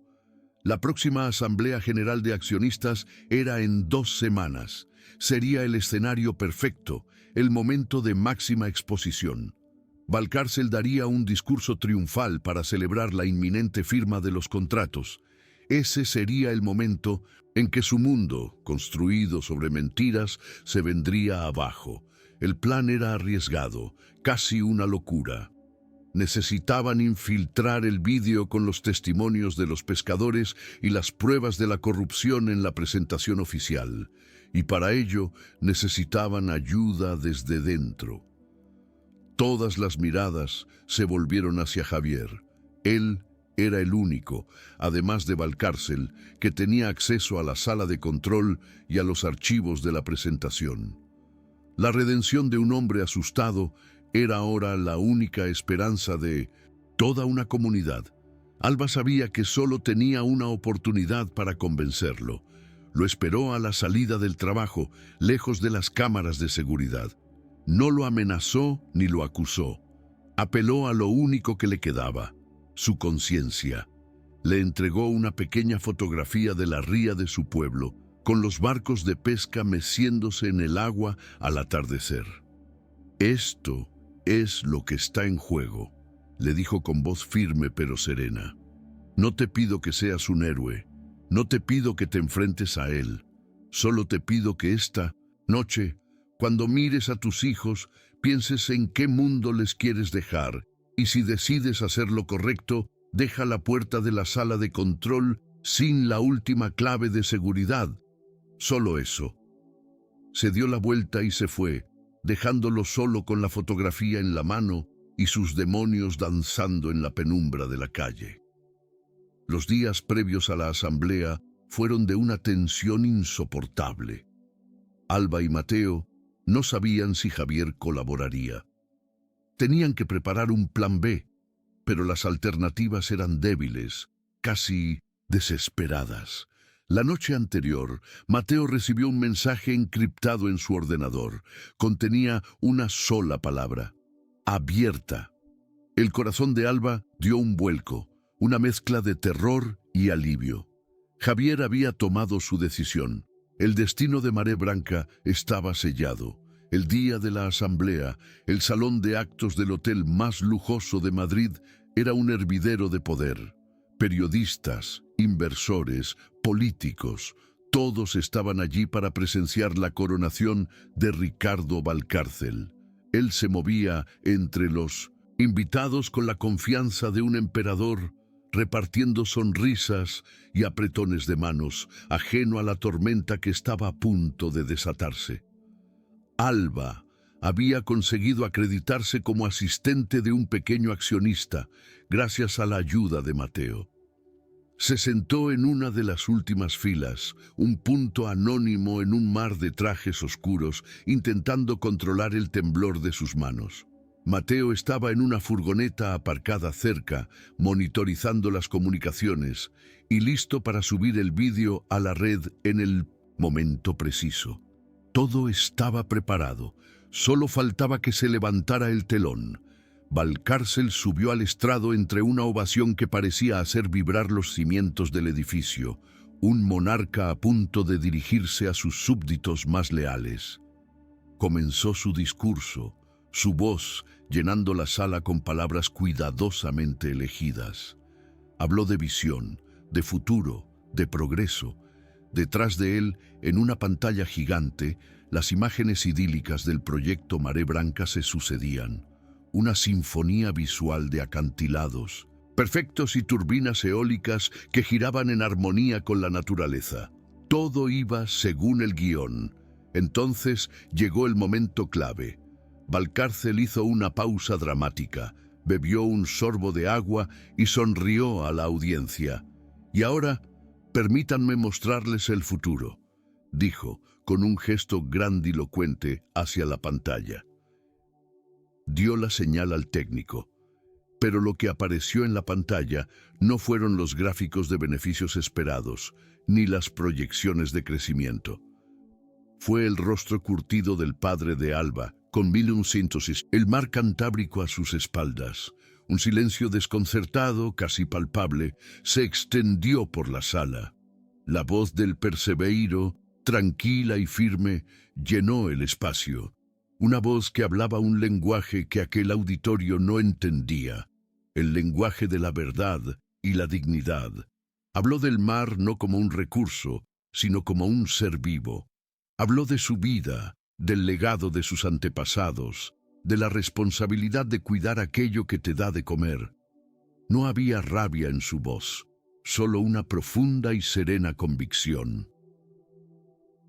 La próxima Asamblea General de Accionistas era en 2 semanas. Sería el escenario perfecto, el momento de máxima exposición. Valcárcel daría un discurso triunfal para celebrar la inminente firma de los contratos. Ese sería el momento en que su mundo, construido sobre mentiras, se vendría abajo. El plan era arriesgado, casi una locura. Necesitaban infiltrar el vídeo con los testimonios de los pescadores y las pruebas de la corrupción en la presentación oficial. Y para ello necesitaban ayuda desde dentro. Todas las miradas se volvieron hacia Javier. Él era el único, además de Valcárcel, que tenía acceso a la sala de control y a los archivos de la presentación. La redención de un hombre asustado era ahora la única esperanza de toda una comunidad. Alba sabía que solo tenía una oportunidad para convencerlo. Lo esperó a la salida del trabajo, lejos de las cámaras de seguridad. No lo amenazó ni lo acusó. Apeló a lo único que le quedaba, su conciencia. Le entregó una pequeña fotografía de la ría de su pueblo, con los barcos de pesca meciéndose en el agua al atardecer. «Esto es lo que está en juego», le dijo con voz firme pero serena. No te pido que seas un héroe, no te pido que te enfrentes a él, solo te pido que esta noche, cuando mires a tus hijos, pienses en qué mundo les quieres dejar, y si decides hacer lo correcto, deja la puerta de la sala de control sin la última clave de seguridad. Solo eso. Se dio la vuelta y se fue, dejándolo solo con la fotografía en la mano y sus demonios danzando en la penumbra de la calle. Los días previos a la asamblea fueron de una tensión insoportable. Alba y Mateo no sabían si Javier colaboraría. Tenían que preparar un plan B, pero las alternativas eran débiles, casi desesperadas. La noche anterior, Mateo recibió un mensaje encriptado en su ordenador. Contenía una sola palabra: abierta. El corazón de Alba dio un vuelco, una mezcla de terror y alivio. Javier había tomado su decisión. El destino de Marea Branca estaba sellado. El día de la asamblea, el salón de actos del hotel más lujoso de Madrid era un hervidero de poder. Periodistas, inversores, políticos, todos estaban allí para presenciar la coronación de Ricardo Valcárcel. Él se movía entre los invitados con la confianza de un emperador, repartiendo sonrisas y apretones de manos, ajeno a la tormenta que estaba a punto de desatarse. Alba había conseguido acreditarse como asistente de un pequeño accionista, gracias a la ayuda de Mateo. Se sentó en una de las últimas filas, un punto anónimo en un mar de trajes oscuros, intentando controlar el temblor de sus manos. Mateo estaba en una furgoneta aparcada cerca, monitorizando las comunicaciones y listo para subir el vídeo a la red en el momento preciso. Todo estaba preparado, solo faltaba que se levantara el telón. Valcárcel subió al estrado entre una ovación que parecía hacer vibrar los cimientos del edificio, un monarca a punto de dirigirse a sus súbditos más leales. Comenzó su discurso, su voz llenando la sala con palabras cuidadosamente elegidas. Habló de visión, de futuro, de progreso. Detrás de él, en una pantalla gigante, las imágenes idílicas del proyecto Marea Branca se sucedían. Una sinfonía visual de acantilados, perfectos y turbinas eólicas que giraban en armonía con la naturaleza. Todo iba según el guión. Entonces llegó el momento clave. Valcárcel hizo una pausa dramática, bebió un sorbo de agua y sonrió a la audiencia. Y ahora, permítanme mostrarles el futuro, dijo, con un gesto grandilocuente hacia la pantalla. Dio la señal al técnico, pero lo que apareció en la pantalla no fueron los gráficos de beneficios esperados, ni las proyecciones de crecimiento. Fue el rostro curtido del padre de Alba, con mil y un síntosis, el mar Cantábrico a sus espaldas. Un silencio desconcertado, casi palpable, se extendió por la sala. La voz del Perseveiro, tranquila y firme, llenó el espacio. Una voz que hablaba un lenguaje que aquel auditorio no entendía, el lenguaje de la verdad y la dignidad. Habló del mar no como un recurso, sino como un ser vivo. Habló de su vida, del legado de sus antepasados, de la responsabilidad de cuidar aquello que te da de comer. No había rabia en su voz, solo una profunda y serena convicción.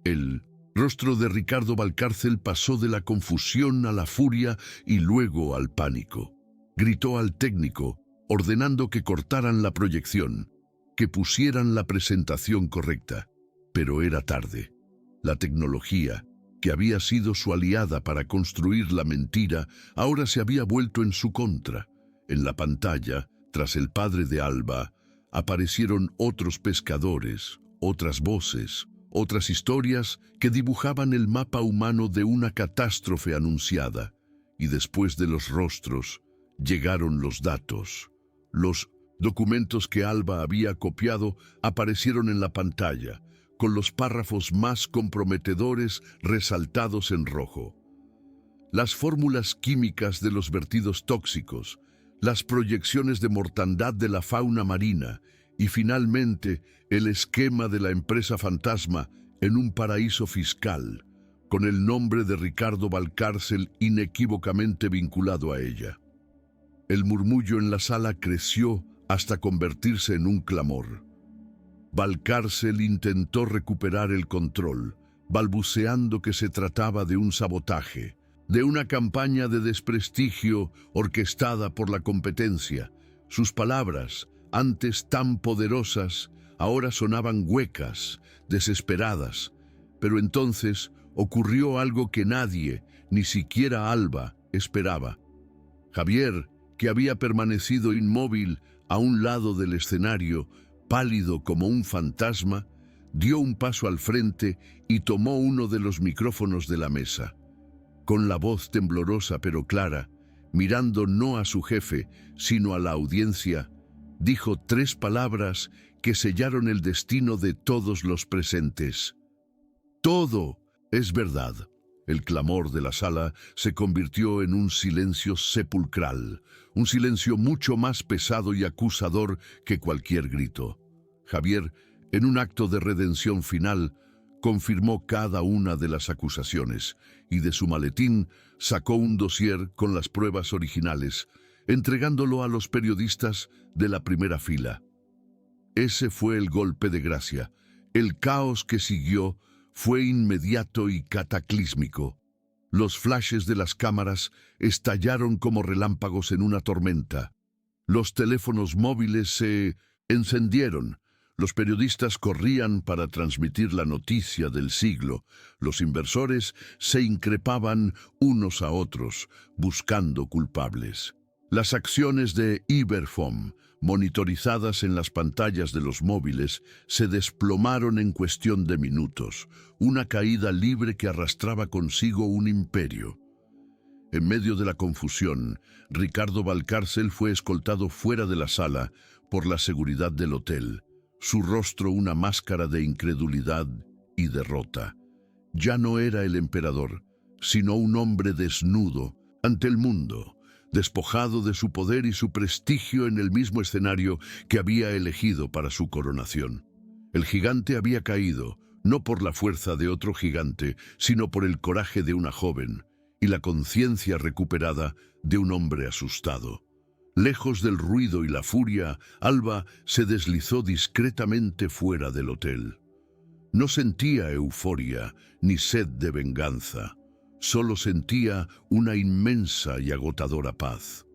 El rostro de Ricardo Valcárcel pasó de la confusión a la furia y luego al pánico. Gritó al técnico, ordenando que cortaran la proyección, que pusieran la presentación correcta. Pero era tarde. La tecnología, que había sido su aliada para construir la mentira, ahora se había vuelto en su contra. En la pantalla, tras el padre de Alba, aparecieron otros pescadores, otras voces, otras historias que dibujaban el mapa humano de una catástrofe anunciada. Y después de los rostros, llegaron los datos. Los documentos que Alba había copiado aparecieron en la pantalla, con los párrafos más comprometedores resaltados en rojo. Las fórmulas químicas de los vertidos tóxicos, las proyecciones de mortandad de la fauna marina y finalmente el esquema de la empresa fantasma en un paraíso fiscal, con el nombre de Ricardo Valcárcel inequívocamente vinculado a ella. El murmullo en la sala creció hasta convertirse en un clamor. Valcárcel intentó recuperar el control, balbuceando que se trataba de un sabotaje, de una campaña de desprestigio orquestada por la competencia. Sus palabras, antes tan poderosas, ahora sonaban huecas, desesperadas. Pero entonces ocurrió algo que nadie, ni siquiera Alba, esperaba. Javier, que había permanecido inmóvil a un lado del escenario, pálido como un fantasma, dio un paso al frente y tomó uno de los micrófonos de la mesa. Con la voz temblorosa pero clara, mirando no a su jefe, sino a la audiencia, dijo 3 palabras que sellaron el destino de todos los presentes. Todo es verdad. El clamor de la sala se convirtió en un silencio sepulcral, un silencio mucho más pesado y acusador que cualquier grito. Javier, en un acto de redención final, confirmó cada una de las acusaciones y de su maletín sacó un dossier con las pruebas originales, entregándolo a los periodistas de la primera fila. Ese fue el golpe de gracia. El caos que siguió fue inmediato y cataclísmico. Los flashes de las cámaras estallaron como relámpagos en una tormenta. Los teléfonos móviles se encendieron. Los periodistas corrían para transmitir la noticia del siglo. Los inversores se increpaban unos a otros, buscando culpables. Las acciones de Iberfom, monitorizadas en las pantallas de los móviles, se desplomaron en cuestión de minutos, una caída libre que arrastraba consigo un imperio. En medio de la confusión, Ricardo Valcárcel fue escoltado fuera de la sala por la seguridad del hotel, su rostro una máscara de incredulidad y derrota. Ya no era el emperador, sino un hombre desnudo ante el mundo, despojado de su poder y su prestigio en el mismo escenario que había elegido para su coronación. El gigante había caído, no por la fuerza de otro gigante, sino por el coraje de una joven y la conciencia recuperada de un hombre asustado. Lejos del ruido y la furia, Alba se deslizó discretamente fuera del hotel. No sentía euforia ni sed de venganza. Solo sentía una inmensa y agotadora paz.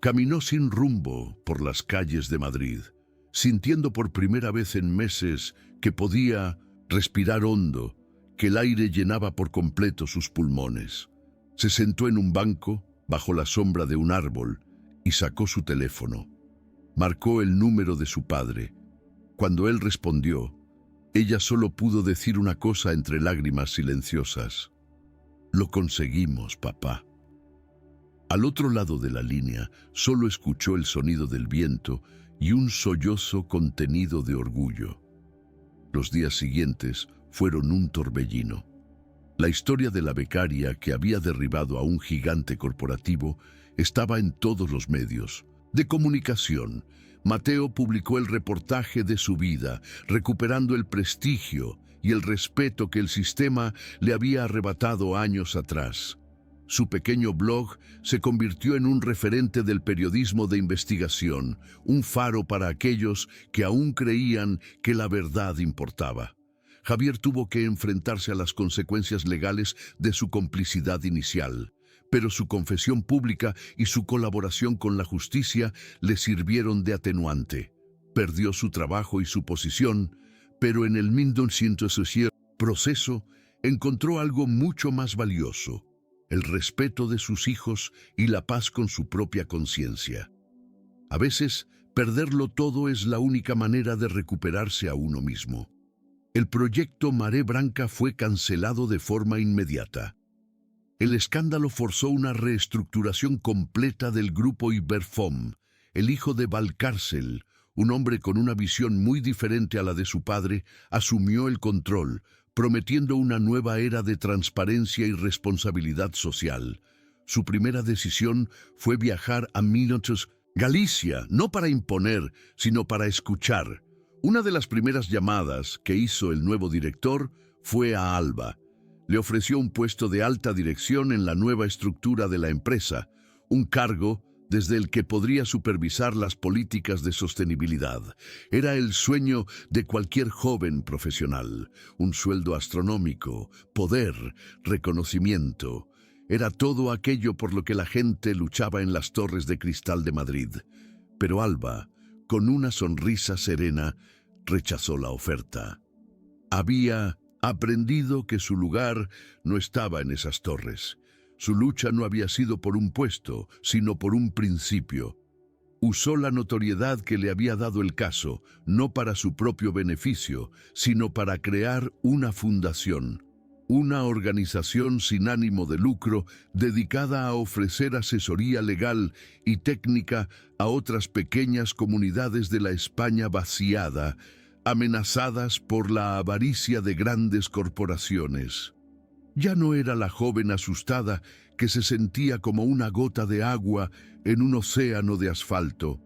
Caminó sin rumbo por las calles de Madrid, sintiendo por primera vez en meses que podía respirar hondo, que el aire llenaba por completo sus pulmones. Se sentó en un banco, bajo la sombra de un árbol, y sacó su teléfono. Marcó el número de su padre. Cuando él respondió, ella solo pudo decir una cosa entre lágrimas silenciosas. «Lo conseguimos, papá». Al otro lado de la línea, solo escuchó el sonido del viento y un sollozo contenido de orgullo. Los días siguientes fueron un torbellino. La historia de la becaria que había derribado a un gigante corporativo estaba en todos los medios de comunicación. Mateo publicó el reportaje de su vida, recuperando el prestigio y el respeto que el sistema le había arrebatado años atrás. Su pequeño blog se convirtió en un referente del periodismo de investigación, un faro para aquellos que aún creían que la verdad importaba. Javier tuvo que enfrentarse a las consecuencias legales de su complicidad inicial, pero su confesión pública y su colaboración con la justicia le sirvieron de atenuante. Perdió su trabajo y su posición, pero en el 1960 proceso encontró algo mucho más valioso: el respeto de sus hijos y la paz con su propia conciencia. A veces, perderlo todo es la única manera de recuperarse a uno mismo. El proyecto Maré Branca fue cancelado de forma inmediata. El escándalo forzó una reestructuración completa del grupo Iberfom. El hijo de Valcárcel, un hombre con una visión muy diferente a la de su padre, asumió el control, prometiendo una nueva era de transparencia y responsabilidad social. Su primera decisión fue viajar a Milotos, Galicia, no para imponer, sino para escuchar. Una de las primeras llamadas que hizo el nuevo director fue a Alba. Le ofreció un puesto de alta dirección en la nueva estructura de la empresa, un cargo desde el que podría supervisar las políticas de sostenibilidad. Era el sueño de cualquier joven profesional, un sueldo astronómico, poder, reconocimiento. Era todo aquello por lo que la gente luchaba en las Torres de Cristal de Madrid. Pero Alba, con una sonrisa serena, rechazó la oferta. Había aprendido que su lugar no estaba en esas torres. Su lucha no había sido por un puesto, sino por un principio. Usó la notoriedad que le había dado el caso, no para su propio beneficio, sino para crear una fundación, una organización sin ánimo de lucro dedicada a ofrecer asesoría legal y técnica a otras pequeñas comunidades de la España vaciada, amenazadas por la avaricia de grandes corporaciones. Ya no era la joven asustada que se sentía como una gota de agua en un océano de asfalto.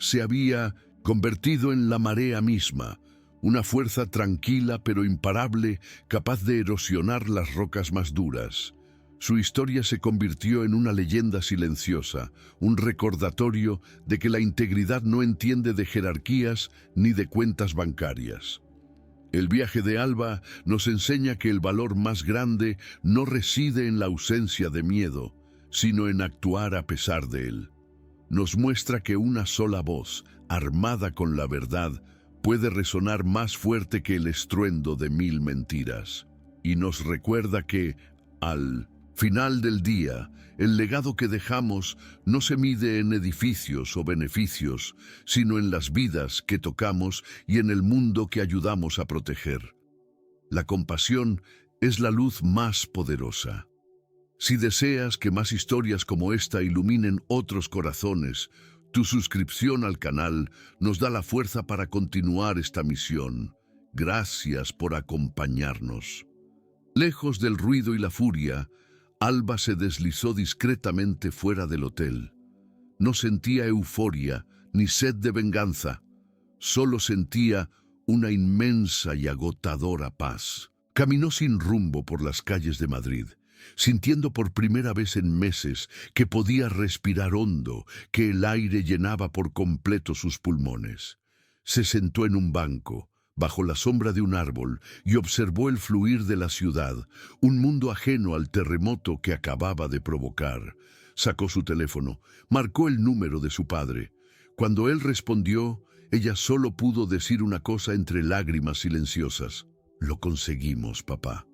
Se había convertido en la marea misma, una fuerza tranquila pero imparable, capaz de erosionar las rocas más duras. Su historia se convirtió en una leyenda silenciosa, un recordatorio de que la integridad no entiende de jerarquías ni de cuentas bancarias. El viaje de Alba nos enseña que el valor más grande no reside en la ausencia de miedo, sino en actuar a pesar de él. Nos muestra que una sola voz, armada con la verdad, puede resonar más fuerte que el estruendo de 1000 mentiras. Y nos recuerda que, al final del día, el legado que dejamos no se mide en edificios o beneficios, sino en las vidas que tocamos y en el mundo que ayudamos a proteger. La compasión es la luz más poderosa. Si deseas que más historias como esta iluminen otros corazones, tu suscripción al canal nos da la fuerza para continuar esta misión. Gracias por acompañarnos. Lejos del ruido y la furia, Alba se deslizó discretamente fuera del hotel. No sentía euforia ni sed de venganza, solo sentía una inmensa y agotadora paz. Caminó sin rumbo por las calles de Madrid, sintiendo por primera vez en meses que podía respirar hondo, que el aire llenaba por completo sus pulmones. Se sentó en un banco, bajo la sombra de un árbol, y observó el fluir de la ciudad, un mundo ajeno al terremoto que acababa de provocar. Sacó su teléfono, marcó el número de su padre. Cuando él respondió, ella solo pudo decir una cosa entre lágrimas silenciosas: «Lo conseguimos, papá».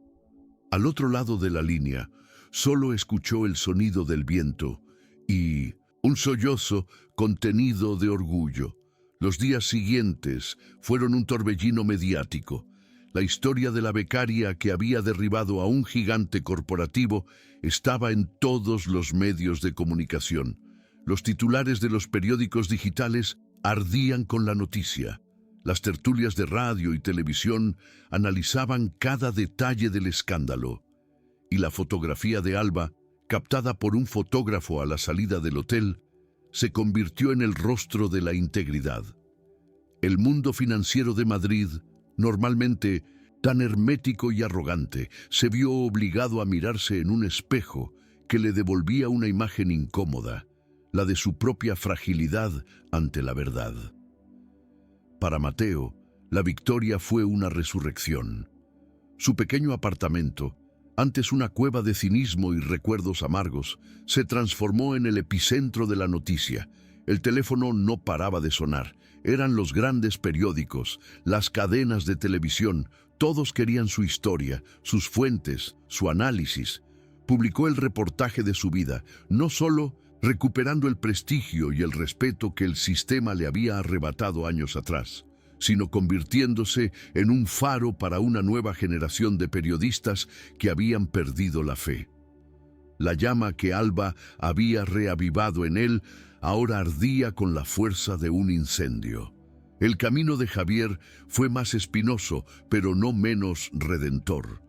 Al otro lado de la línea, solo escuchó el sonido del viento y un sollozo contenido de orgullo. Los días siguientes fueron un torbellino mediático. La historia de la becaria que había derribado a un gigante corporativo estaba en todos los medios de comunicación. Los titulares de los periódicos digitales ardían con la noticia. Las tertulias de radio y televisión analizaban cada detalle del escándalo. Y la fotografía de Alba, captada por un fotógrafo a la salida del hotel, se convirtió en el rostro de la integridad. El mundo financiero de Madrid, normalmente tan hermético y arrogante, se vio obligado a mirarse en un espejo que le devolvía una imagen incómoda, la de su propia fragilidad ante la verdad. Para Mateo, la victoria fue una resurrección. Su pequeño apartamento, antes una cueva de cinismo y recuerdos amargos, se transformó en el epicentro de la noticia. El teléfono no paraba de sonar. Eran los grandes periódicos, las cadenas de televisión. Todos querían su historia, sus fuentes, su análisis. Publicó el reportaje de su vida, no solo recuperando el prestigio y el respeto que el sistema le había arrebatado años atrás, sino convirtiéndose en un faro para una nueva generación de periodistas que habían perdido la fe. La llama que Alba había reavivado en él ahora ardía con la fuerza de un incendio. El camino de Javier fue más espinoso, pero no menos redentor.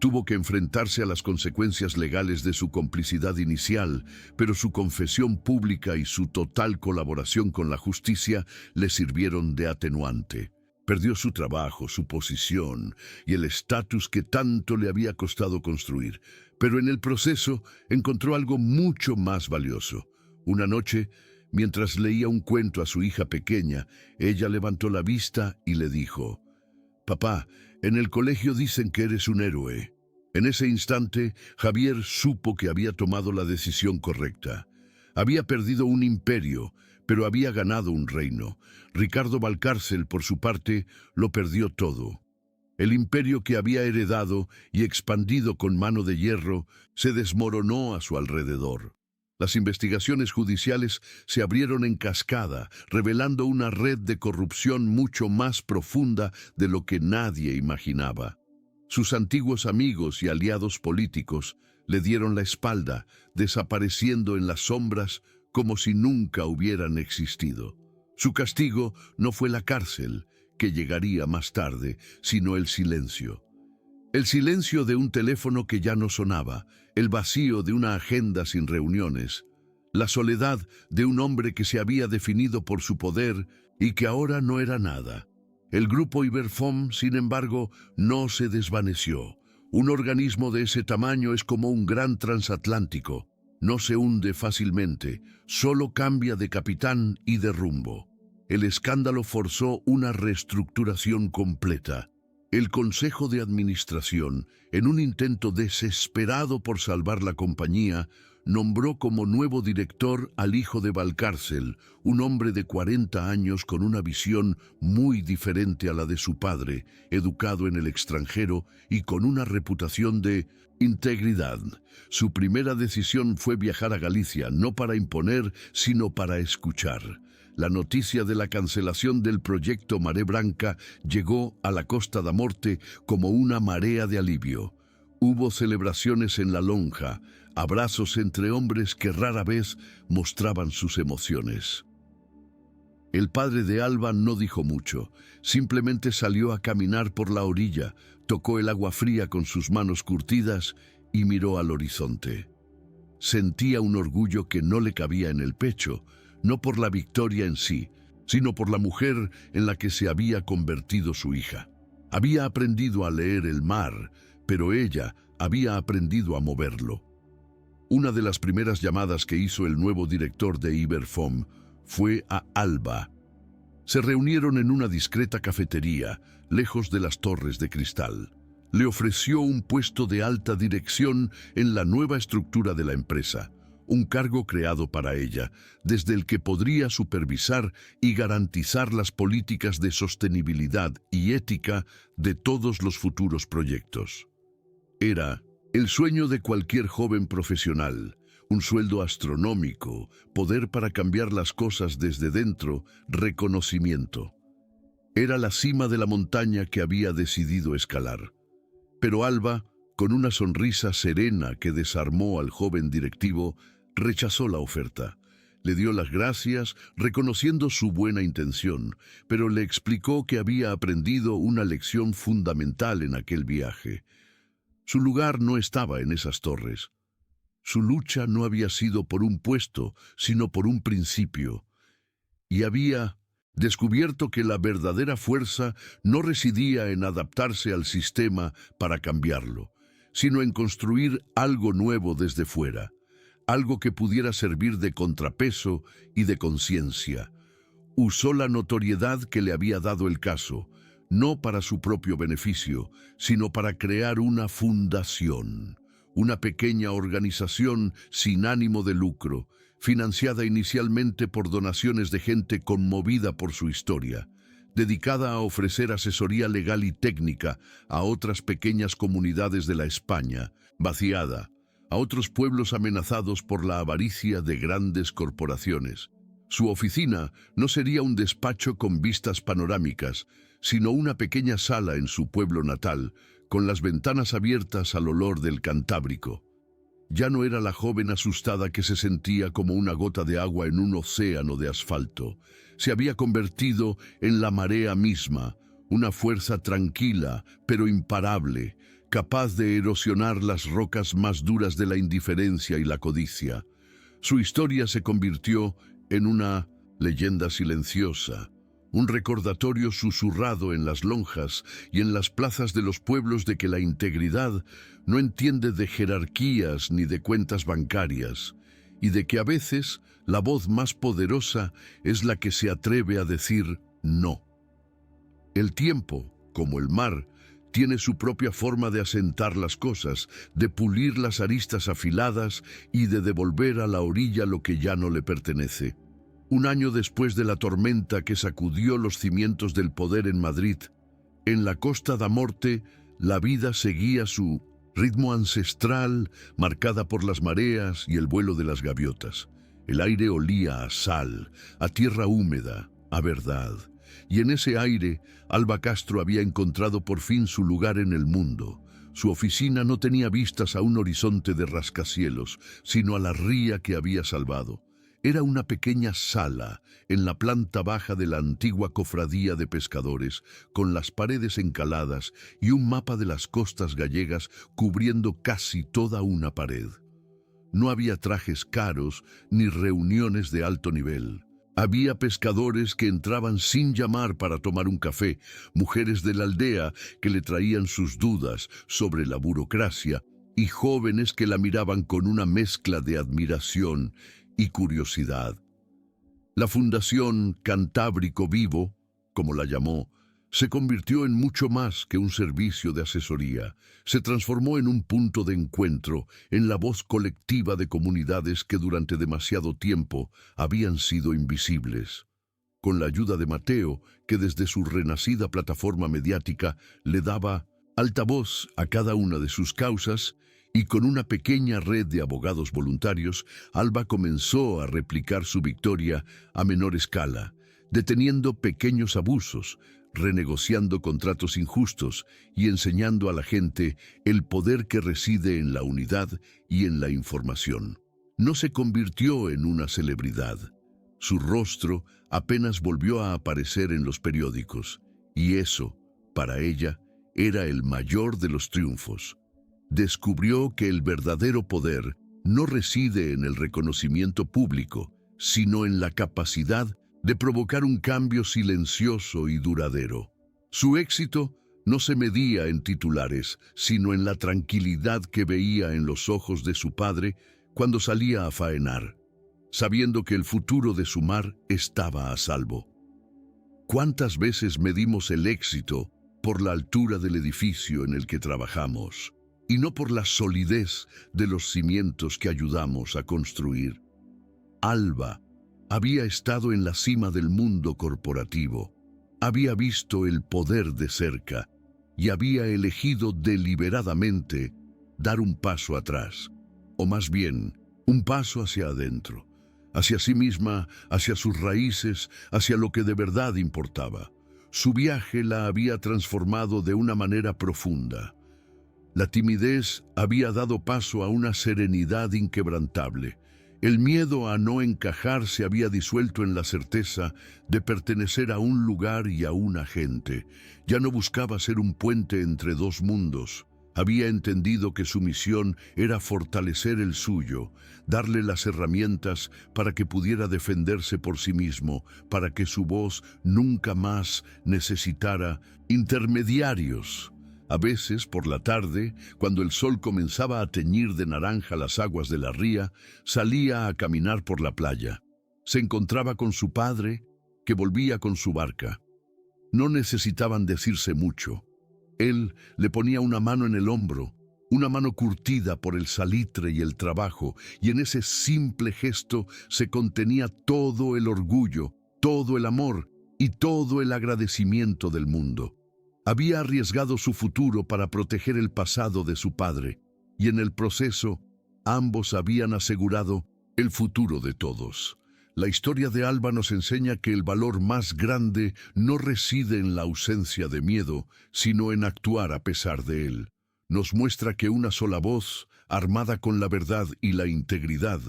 Tuvo que enfrentarse a las consecuencias legales de su complicidad inicial, pero su confesión pública y su total colaboración con la justicia le sirvieron de atenuante. Perdió su trabajo, su posición y el estatus que tanto le había costado construir, pero en el proceso encontró algo mucho más valioso. Una noche, mientras leía un cuento a su hija pequeña, ella levantó la vista y le dijo: «Papá, en el colegio dicen que eres un héroe». En ese instante, Javier supo que había tomado la decisión correcta. Había perdido un imperio, pero había ganado un reino. Ricardo Valcárcel, por su parte, lo perdió todo. El imperio que había heredado y expandido con mano de hierro se desmoronó a su alrededor. Las investigaciones judiciales se abrieron en cascada, revelando una red de corrupción mucho más profunda de lo que nadie imaginaba. Sus antiguos amigos y aliados políticos le dieron la espalda, desapareciendo en las sombras como si nunca hubieran existido. Su castigo no fue la cárcel, que llegaría más tarde, sino el silencio. El silencio de un teléfono que ya no sonaba, el vacío de una agenda sin reuniones, la soledad de un hombre que se había definido por su poder y que ahora no era nada. El grupo Iberfom, sin embargo, no se desvaneció. Un organismo de ese tamaño es como un gran transatlántico. No se hunde fácilmente, solo cambia de capitán y de rumbo. El escándalo forzó una reestructuración completa. El Consejo de Administración, en un intento desesperado por salvar la compañía, nombró como nuevo director al hijo de Valcárcel, un hombre de 40 años con una visión muy diferente a la de su padre, educado en el extranjero y con una reputación de integridad. Su primera decisión fue viajar a Galicia, no para imponer, sino para escuchar. La noticia de la cancelación del proyecto Maré Branca llegó a la Costa da Morte como una marea de alivio. Hubo celebraciones en la lonja, abrazos entre hombres que rara vez mostraban sus emociones. El padre de Alba no dijo mucho, simplemente salió a caminar por la orilla, tocó el agua fría con sus manos curtidas y miró al horizonte. Sentía un orgullo que no le cabía en el pecho, no por la victoria en sí, sino por la mujer en la que se había convertido su hija. Había aprendido a leer el mar, pero ella había aprendido a moverlo. Una de las primeras llamadas que hizo el nuevo director de Iberfom fue a Alba. Se reunieron en una discreta cafetería, lejos de las torres de cristal. Le ofreció un puesto de alta dirección en la nueva estructura de la empresa, un cargo creado para ella, desde el que podría supervisar y garantizar las políticas de sostenibilidad y ética de todos los futuros proyectos. Era el sueño de cualquier joven profesional, un sueldo astronómico, poder para cambiar las cosas desde dentro, reconocimiento. Era la cima de la montaña que había decidido escalar. Pero Alba, con una sonrisa serena que desarmó al joven directivo, rechazó la oferta. Le dio las gracias, reconociendo su buena intención, pero le explicó que había aprendido una lección fundamental en aquel viaje. Su lugar no estaba en esas torres. Su lucha no había sido por un puesto, sino por un principio. Y había descubierto que la verdadera fuerza no residía en adaptarse al sistema para cambiarlo, sino en construir algo nuevo desde fuera, algo que pudiera servir de contrapeso y de conciencia. Usó la notoriedad que le había dado el caso, no para su propio beneficio, sino para crear una fundación, una pequeña organización sin ánimo de lucro, financiada inicialmente por donaciones de gente conmovida por su historia, dedicada a ofrecer asesoría legal y técnica a otras pequeñas comunidades de la España vaciada, a otros pueblos amenazados por la avaricia de grandes corporaciones. Su oficina no sería un despacho con vistas panorámicas, sino una pequeña sala en su pueblo natal, con las ventanas abiertas al olor del Cantábrico. Ya no era la joven asustada que se sentía como una gota de agua en un océano de asfalto. Se había convertido en la marea misma, una fuerza tranquila pero imparable, capaz de erosionar las rocas más duras de la indiferencia y la codicia. Su historia se convirtió en una leyenda silenciosa, un recordatorio susurrado en las lonjas y en las plazas de los pueblos de que la integridad no entiende de jerarquías ni de cuentas bancarias, y de que a veces la voz más poderosa es la que se atreve a decir no. El tiempo, como el mar, tiene su propia forma de asentar las cosas, de pulir las aristas afiladas y de devolver a la orilla lo que ya no le pertenece. Un año después de la tormenta que sacudió los cimientos del poder en Madrid, en la Costa da Morte, la vida seguía su ritmo ancestral, marcada por las mareas y el vuelo de las gaviotas. El aire olía a sal, a tierra húmeda, a verdad. Y en ese aire, Alba Castro había encontrado por fin su lugar en el mundo. Su oficina no tenía vistas a un horizonte de rascacielos, sino a la ría que había salvado. Era una pequeña sala en la planta baja de la antigua cofradía de pescadores, con las paredes encaladas y un mapa de las costas gallegas cubriendo casi toda una pared. No había trajes caros ni reuniones de alto nivel. Había pescadores que entraban sin llamar para tomar un café, mujeres de la aldea que le traían sus dudas sobre la burocracia y jóvenes que la miraban con una mezcla de admiración y curiosidad. La Fundación Cantábrico Vivo, como la llamó, se convirtió en mucho más que un servicio de asesoría. Se transformó en un punto de encuentro, en la voz colectiva de comunidades que durante demasiado tiempo habían sido invisibles. Con la ayuda de Mateo, que desde su renacida plataforma mediática le daba altavoz a cada una de sus causas, y con una pequeña red de abogados voluntarios, Alba comenzó a replicar su victoria a menor escala, deteniendo pequeños abusos, renegociando contratos injustos y enseñando a la gente el poder que reside en la unidad y en la información. No se convirtió en una celebridad. Su rostro apenas volvió a aparecer en los periódicos, y eso, para ella, era el mayor de los triunfos. Descubrió que el verdadero poder no reside en el reconocimiento público, sino en la capacidad de provocar un cambio silencioso y duradero. Su éxito no se medía en titulares, sino en la tranquilidad que veía en los ojos de su padre cuando salía a faenar, sabiendo que el futuro de su mar estaba a salvo. ¿Cuántas veces medimos el éxito por la altura del edificio en el que trabajamos, y no por la solidez de los cimientos que ayudamos a construir? Alba había estado en la cima del mundo corporativo, había visto el poder de cerca y había elegido deliberadamente dar un paso atrás, o más bien, un paso hacia adentro, hacia sí misma, hacia sus raíces, hacia lo que de verdad importaba. Su viaje la había transformado de una manera profunda. La timidez había dado paso a una serenidad inquebrantable. El miedo a no encajar se había disuelto en la certeza de pertenecer a un lugar y a una gente. Ya no buscaba ser un puente entre dos mundos. Había entendido que su misión era fortalecer el suyo, darle las herramientas para que pudiera defenderse por sí mismo, para que su voz nunca más necesitara intermediarios. A veces, por la tarde, cuando el sol comenzaba a teñir de naranja las aguas de la ría, salía a caminar por la playa. Se encontraba con su padre, que volvía con su barca. No necesitaban decirse mucho. Él le ponía una mano en el hombro, una mano curtida por el salitre y el trabajo, y en ese simple gesto se contenía todo el orgullo, todo el amor y todo el agradecimiento del mundo. Había arriesgado su futuro para proteger el pasado de su padre, y en el proceso ambos habían asegurado el futuro de todos. La historia de Alba nos enseña que el valor más grande no reside en la ausencia de miedo, sino en actuar a pesar de él. Nos muestra que una sola voz, armada con la verdad y la integridad,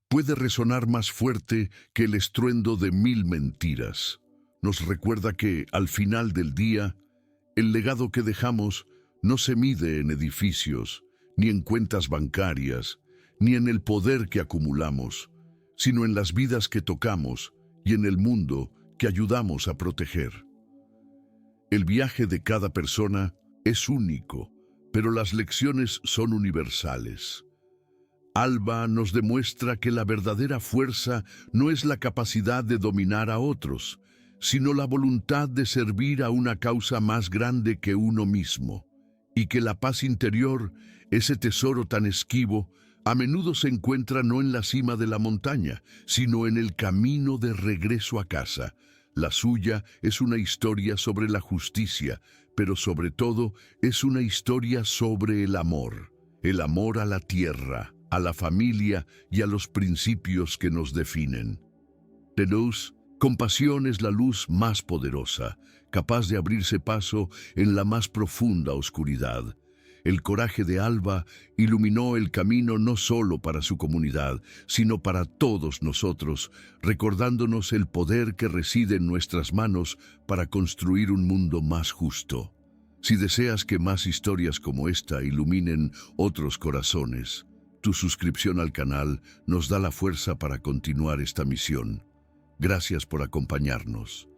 puede resonar más fuerte que el estruendo de 1000 mentiras. Nos recuerda que, al final del día, el legado que dejamos no se mide en edificios, ni en cuentas bancarias, ni en el poder que acumulamos, sino en las vidas que tocamos y en el mundo que ayudamos a proteger. El viaje de cada persona es único, pero las lecciones son universales. Alba nos demuestra que la verdadera fuerza no es la capacidad de dominar a otros, sino la voluntad de servir a una causa más grande que uno mismo, y que la paz interior, ese tesoro tan esquivo, a menudo se encuentra no en la cima de la montaña, sino en el camino de regreso a casa. La suya es una historia sobre la justicia, pero sobre todo es una historia sobre el amor a la tierra, a la familia y a los principios que nos definen. De luz, compasión es la luz más poderosa, capaz de abrirse paso en la más profunda oscuridad. El coraje de Alba iluminó el camino no solo para su comunidad, sino para todos nosotros, recordándonos el poder que reside en nuestras manos para construir un mundo más justo. Si deseas que más historias como esta iluminen otros corazones, tu suscripción al canal nos da la fuerza para continuar esta misión. Gracias por acompañarnos.